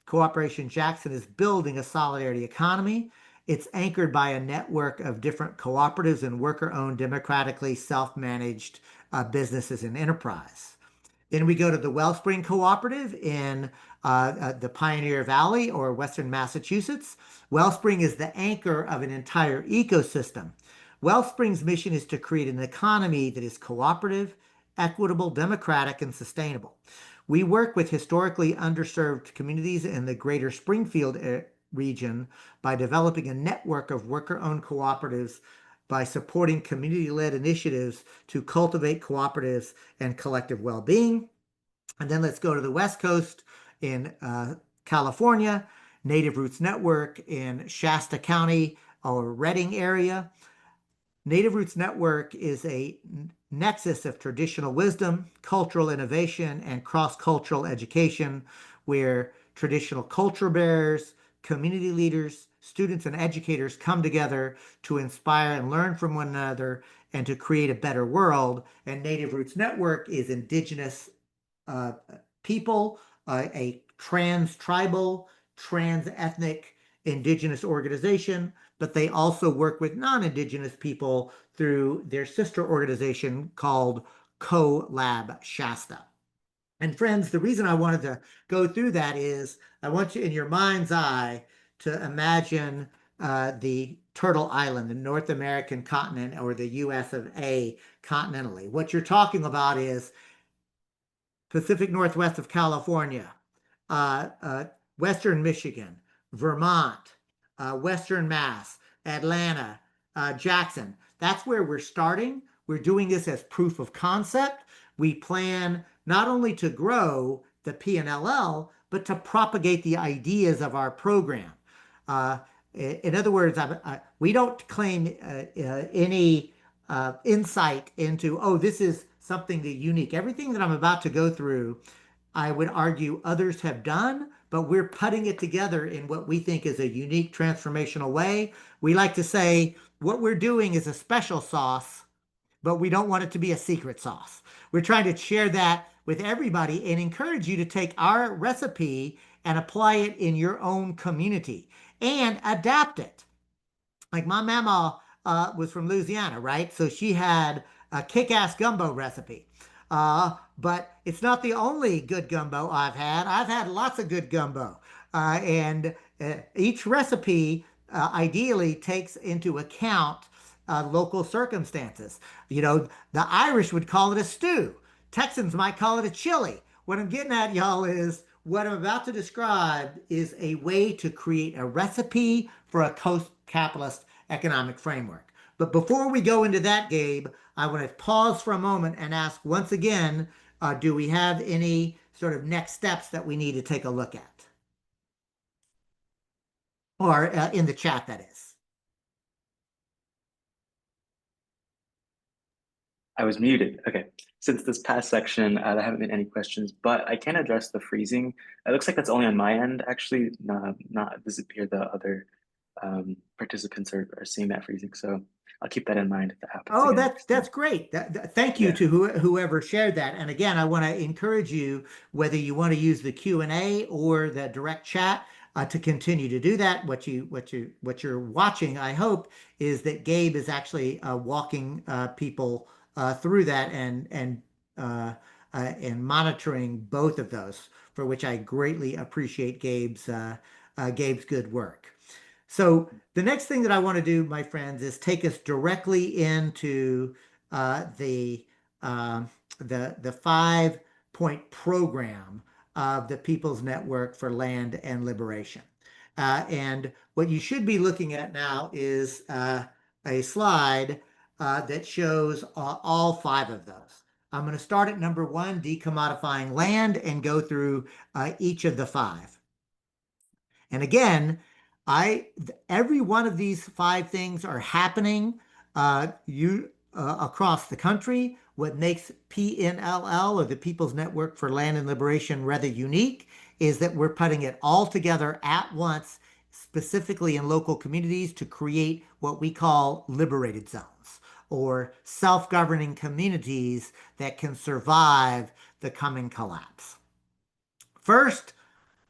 Cooperation Jackson is building a solidarity economy. It's anchored by a network of different cooperatives and worker-owned, democratically self-managed businesses and enterprise. Then we go to the Wellspring Cooperative in the Pioneer Valley or Western Massachusetts. Wellspring is the anchor of an entire ecosystem. Wellspring's mission is to create an economy that is cooperative, equitable, democratic, and sustainable. We work with historically underserved communities in the greater Springfield region by developing a network of worker-owned cooperatives by supporting community-led initiatives to cultivate cooperatives and collective well-being. And then let's go to the West Coast in California, Native Roots Network in Shasta County or Redding area. Native Roots Network is a nexus of traditional wisdom, cultural innovation, and cross-cultural education where traditional culture bearers, community leaders, students, and educators come together to inspire and learn from one another and to create a better world. And Native Roots Network is Indigenous people, a trans-tribal, trans-ethnic Indigenous organization, but they also work with non-Indigenous people through their sister organization called CoLab Shasta. And friends, the reason I wanted to go through that is I want you in your mind's eye to imagine the Turtle Island, the North American continent, or the US of A continentally. What you're talking about is Pacific Northwest of California, uh, uh, Western Michigan, Vermont, Western Mass, Atlanta, Jackson. That's where we're starting. We're doing this as proof of concept. We plan not only to grow the PNLL, but to propagate the ideas of our program. Uh, in other words, we don't claim any insight into, oh, this is something that unique. Everything that I'm about to go through, I would argue others have done, but we're putting it together in what we think is a unique transformational way. We like to say what we're doing is a special sauce, but we don't want it to be a secret sauce. We're trying to share that with everybody and encourage you to take our recipe and apply it in your own community and adapt it. Like my mama was from Louisiana, right? So she had a kick-ass gumbo recipe. But it's not the only good gumbo I've had. I've had lots of good gumbo. And each recipe ideally takes into account local circumstances. You know, the Irish would call it a stew. Texans might call it a chili. What I'm getting at, y'all, is what I'm about to describe is a way to create a recipe for a post-capitalist economic framework. But before we go into that, Gabe, I want to pause for a moment and ask once again, do we have any sort of next steps that we need to take a look at? Or in the chat, that is. I was muted. Okay. Since this past section, there haven't been any questions, but I can address the freezing. It looks like that's only on my end, actually, not disappear. The other participants are seeing that freezing. So I'll keep that in mind if that happens Oh, again that's next that's time. great. Thank you Yeah. to whoever shared that. And again, I want to encourage you, whether you want to use the Q&A or the direct chat, to continue to do that. What you're watching, I hope, is that Gabe is actually walking people through that and monitoring both of those, for which I greatly appreciate Gabe's good work. So the next thing that I want to do, my friends, is take us directly into uh, the um the 5-point program of the People's Network for Land and Liberation. And what you should be looking at now is a slide that shows all five of those. I'm going to start at number one, decommodifying land, and go through each of the five. And again, I every one of these five things are happening you across the country. What makes PNLL, or the People's Network for Land and Liberation, rather unique is that we're putting it all together at once, specifically in local communities, to create what we call liberated zones, or self-governing communities that can survive the coming collapse. First,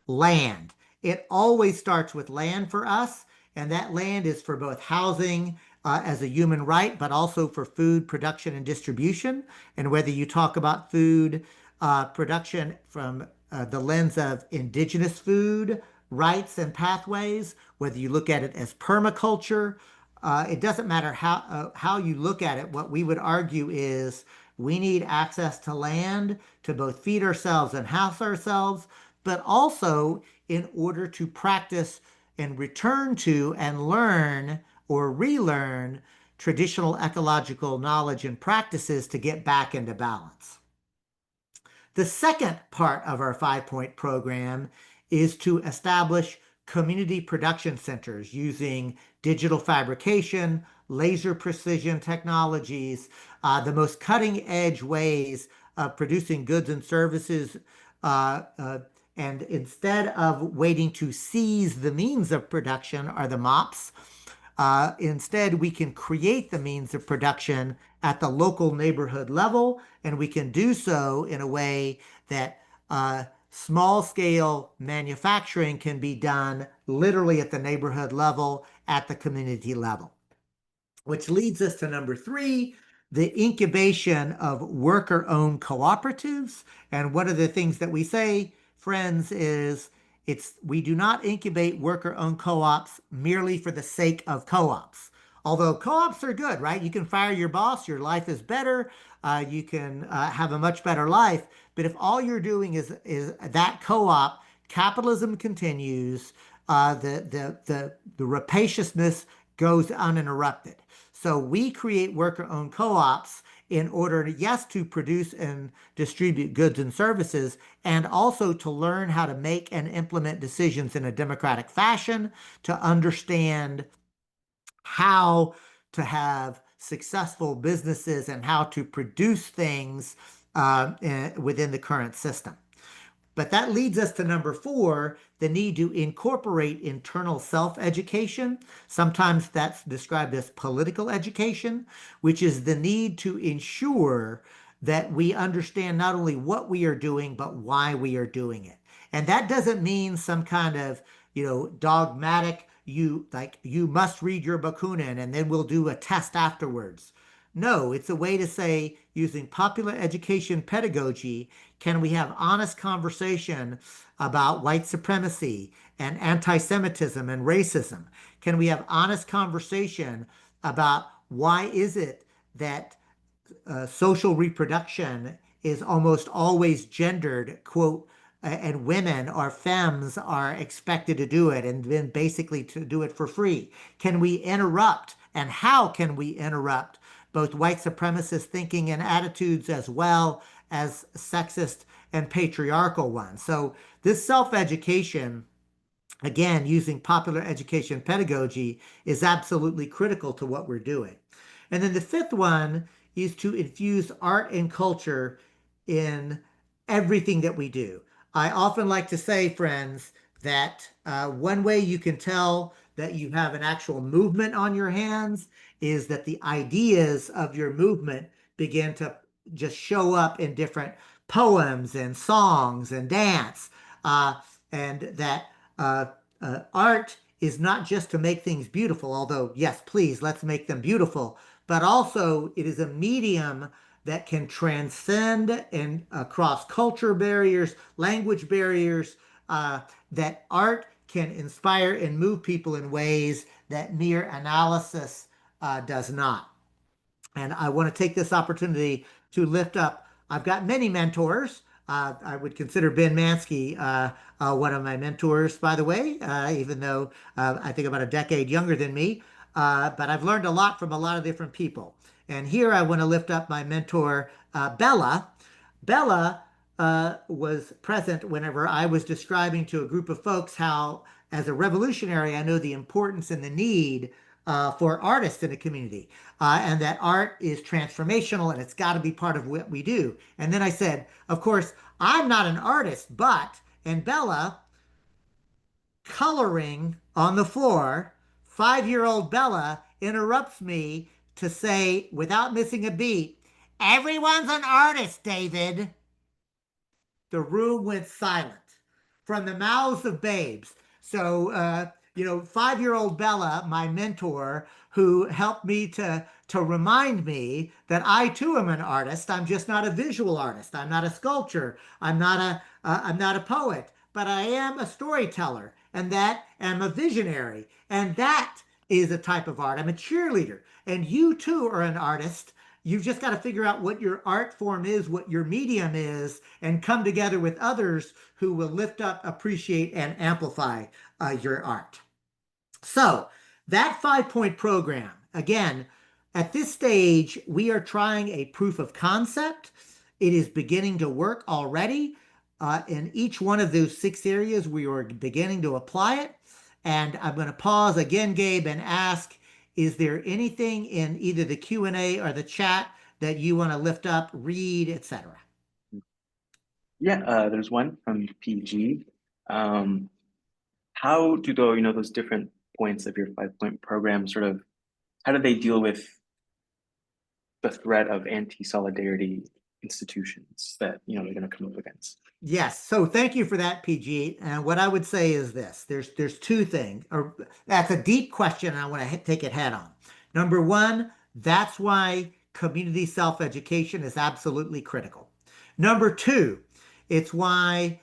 land. It always starts with land for us, and that land is for both housing as a human right, but also for food production and distribution. And whether you talk about food production from the lens of indigenous food rights and pathways, whether you look at it as permaculture, it doesn't matter how you look at it. What we would argue is we need access to land to both feed ourselves and house ourselves, but also in order to practice and return to and learn or relearn traditional ecological knowledge and practices to get back into balance. The second part of our 5-point program is to establish community production centers using digital fabrication, laser precision technologies, the most cutting edge ways of producing goods and services. Uh, uh, and instead of waiting to seize the means of production, or the MOPS, instead, we can create the means of production at the local neighborhood level, and we can do so in a way that small scale manufacturing can be done literally at the neighborhood level, at the community level. Which leads us to number three, the incubation of worker-owned cooperatives. And one of the things that we say, friends, is we do not incubate worker-owned co-ops merely for the sake of co-ops. Although co-ops are good, right? You can fire your boss, your life is better, you can have a much better life. But if all you're doing is that co-op, capitalism continues, the rapaciousness goes uninterrupted. So we create worker-owned co-ops in order, yes, to produce and distribute goods and services, and also to learn how to make and implement decisions in a democratic fashion, to understand how to have successful businesses and how to produce things within the current system. But that leads us to number four, the need to incorporate internal self-education. Sometimes that's described as political education, which is the need to ensure that we understand not only what we are doing, but why we are doing it. And that doesn't mean some kind of, dogmatic, you must read your Bakunin and then we'll do a test afterwards. No, it's a way to say, using popular education pedagogy, can we have honest conversation about white supremacy and anti-Semitism and racism? Can we have honest conversation about why is it that social reproduction is almost always gendered, quote, and women or femmes are expected to do it and then basically to do it for free? Can we interrupt, and how can we interrupt both white supremacist thinking and attitudes as well as sexist and patriarchal ones? So this self-education, again, using popular education pedagogy, is absolutely critical to what we're doing. And then the fifth one is to infuse art and culture in everything that we do. I often like to say, friends, that one way you can tell that you have an actual movement on your hands is that the ideas of your movement begin to just show up in different poems and songs and dance. And that art is not just to make things beautiful, although, yes, please, let's make them beautiful, but also it is a medium that can transcend and across culture barriers, language barriers, that art can inspire and move people in ways that mere analysis does not. And I want to take this opportunity to lift up. I've got many mentors. I would consider Ben Mansky one of my mentors, by the way, even though I think about a decade younger than me. But I've learned a lot from a lot of different people. And here I want to lift up my mentor, Bella. Bella was present whenever I was describing to a group of folks how, as a revolutionary, I know the importance and the need for artists in a community, and that art is transformational and it's got to be part of what we do. And then I said, of course, I'm not an artist, but, and Bella, coloring on the floor, 5-year-old Bella interrupts me to say, without missing a beat, "Everyone's an artist, David." The room went silent from the mouths of babes. So, 5-year-old Bella, my mentor, who helped me to remind me that I too am an artist. I'm just not a visual artist. I'm not a sculptor. I'm not a poet, but I am a storyteller, and that am a visionary, and that is a type of art. I'm a cheerleader, and you too are an artist. You've just got to figure out what your art form is, what your medium is, and come together with others who will lift up, appreciate, and amplify your art. So, that 5 point program, again, at this stage, we are trying a proof of concept. It is beginning to work already. In each one of those 6 areas, we are beginning to apply it. And I'm going to pause again, Gabe, and ask, is there anything in either the Q&A or the chat that you want to lift up, read, etc.? Yeah, there's one from PG. Um, how do those different points of your 5 point program how do they deal with the threat of anti-solidarity institutions that, they're going to come up against? Yes. So thank you for that, PG. And what I would say is this: there's two things, or that's a deep question, and I want to take it head on. Number one, that's why community self-education is absolutely critical. Number two, it's why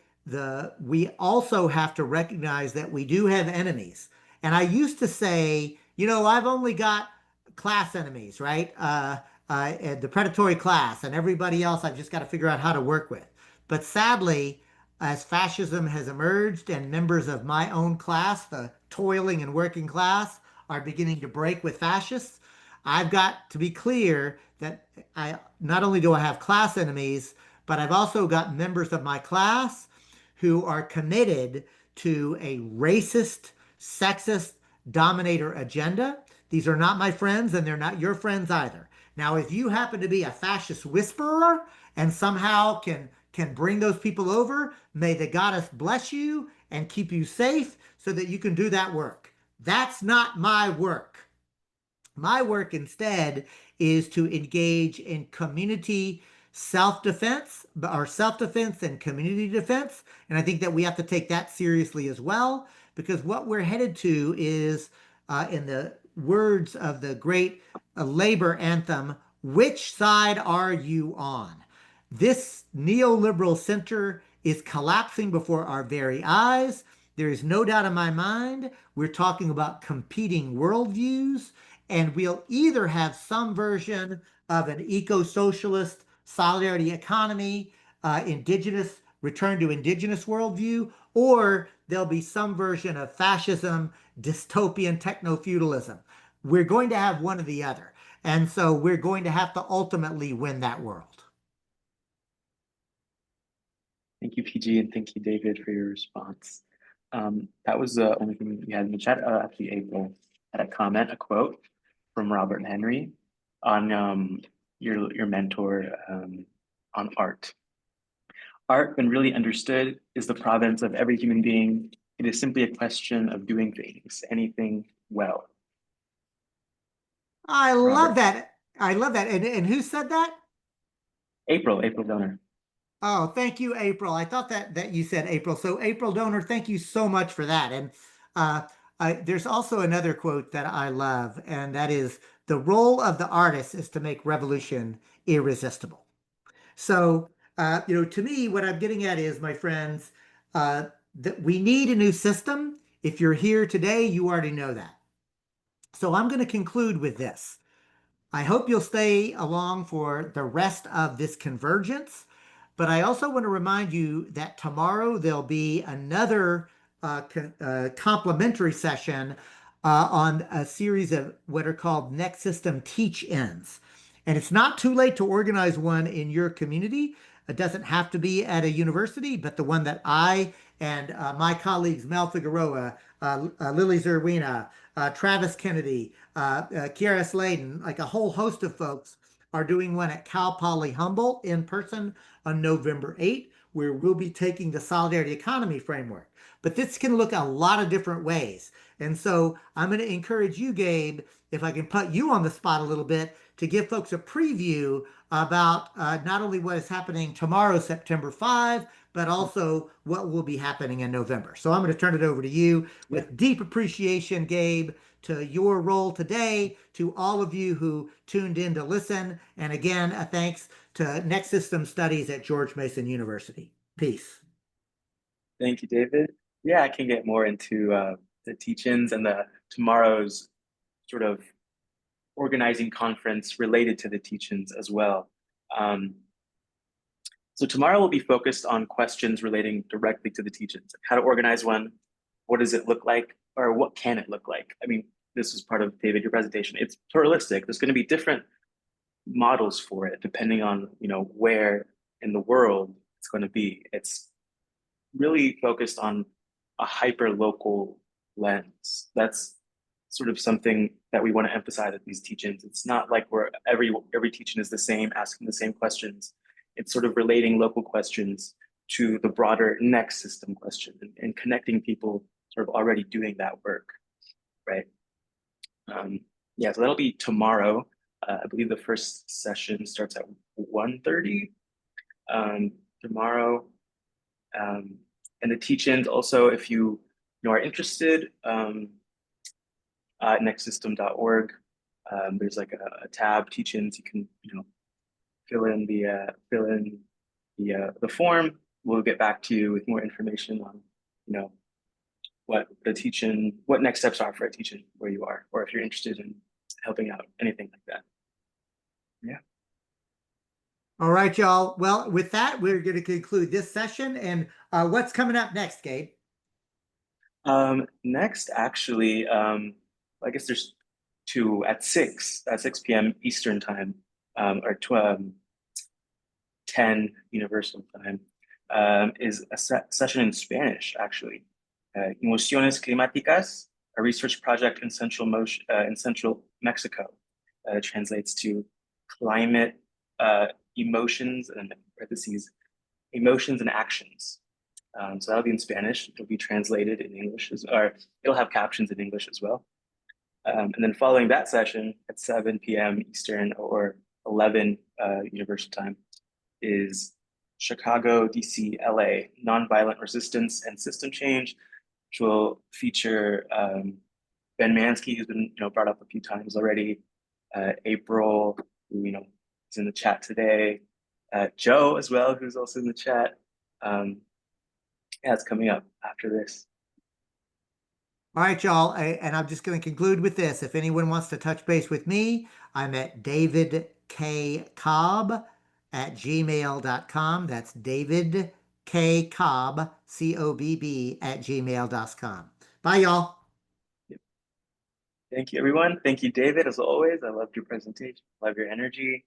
we also have to recognize that we do have enemies. And I used to say, I've only got class enemies, right? And the predatory class, and everybody else I've just got to figure out how to work with. But sadly, as fascism has emerged and members of my own class, the toiling and working class, are beginning to break with fascists, I've got to be clear that I not only do I have class enemies, but I've also got members of my class who are committed to a racist, sexist dominator agenda. These are not my friends, and they're not your friends either. Now, if you happen to be a fascist whisperer and somehow can bring those people over, may the goddess bless you and keep you safe so that you can do that work. That's not my work. My work instead is to engage in community self-defense, or self-defense and community defense. And I think that we have to take that seriously as well, because what we're headed to is, in the words of the great labor anthem, which side are you on? This neoliberal center is collapsing before our very eyes. There is no doubt in my mind we're talking about competing worldviews, and we'll either have some version of an eco-socialist solidarity economy, indigenous return to indigenous worldview, or there'll be some version of fascism, dystopian techno-feudalism. We're going to have one or the other. And so we're going to have to ultimately win that world. Thank you, PG, and thank you, David, for your response. That was the only thing we had in the chat. Actually, April had a comment, a quote from Robert Henry on your mentor on art. Art, when really understood, is the province of every human being. It is simply a question of doing things, anything well. I love Robert. that. I love that. And who said that? April Donor. Oh, thank you, April. I thought that you said April. So April Donor, thank you so much for that. And uh, there's also another quote that I love, and that is, "The role of the artist is to make revolution irresistible." So, to me, what I'm getting at is, my friends, that we need a new system. If you're here today, you already know that. So I'm going to conclude with this. I hope you'll stay along for the rest of this convergence. But I also want to remind you that tomorrow there'll be another complimentary session on a series of what are called next system teach-ins. And it's not too late to organize one in your community. It doesn't have to be at a university, but the one that I and my colleagues, Mel Figueroa, Lily Zerwina, Travis Kennedy, Kiara Sladen, like a whole host of folks are doing one at Cal Poly Humboldt in person on November 8th, where we'll be taking the Solidarity Economy framework. But this can look a lot of different ways. And so I'm going to encourage you, Gabe, if I can put you on the spot a little bit, to give folks a preview about not only what is happening tomorrow, September 5, but also what will be happening in November. So I'm going to turn it over to you Yeah. with deep appreciation, Gabe, to your role today, to all of you who tuned in to listen. And again, a thanks to Next System Studies at George Mason University. Peace. Thank you, David. Yeah, I can get more into the teach-ins and the tomorrow's sort of organizing conference related to the teach-ins as well. Um, so tomorrow will be focused on questions relating directly to the teach-ins, like how to organize one, what does it look like, or what can it look like? I mean, this is part of David, your presentation. It's pluralistic. There's going to be different models for it depending on where in the world it's going to be. It's really focused on a hyper local lens. That's sort of something that we want to emphasize at these teach-ins. It's not like where every teach-in is the same, asking the same questions. It's sort of relating local questions to the broader next system question and connecting people sort of already doing that work, right? Yeah, so that'll be tomorrow. I believe the first session starts at 1:30 tomorrow. And the teach-ins also, if you are interested, nextsystem.org, there's like a tab, teach-ins. You can fill in the form. We'll get back to you with more information on what the teach-in, what next steps are for a teach-in where you are, or if you're interested in helping out, anything like that. Yeah. All right, y'all. Well, with that, we're going to conclude this session. And what's coming up next, Gabe? Next, actually, I guess there's two at 6 p.m. Eastern time, or 10 Universal time, is a session in Spanish, actually. Emociones Climáticas, a research project in central Mexico. Translates to climate emotions, and in parentheses, emotions and actions. So that'll be in Spanish. It'll be translated in English, or it'll have captions in English as well. And then following that session at 7 p.m. Eastern or 11 Universal Time is Chicago, DC, LA, Nonviolent Resistance and System Change, which will feature Ben Mansky, who's been brought up a few times already, April, who is in the chat today, Joe as well, who's also in the chat. Yeah, it's coming up after this. All right, y'all. And I'm just going to conclude with this. If anyone wants to touch base with me, I'm at David K. Cobb at gmail.com. That's David K. Cobb, COBB, at gmail.com. Bye, y'all. Thank you, everyone. Thank you, David, as always. I loved your presentation. Love your energy.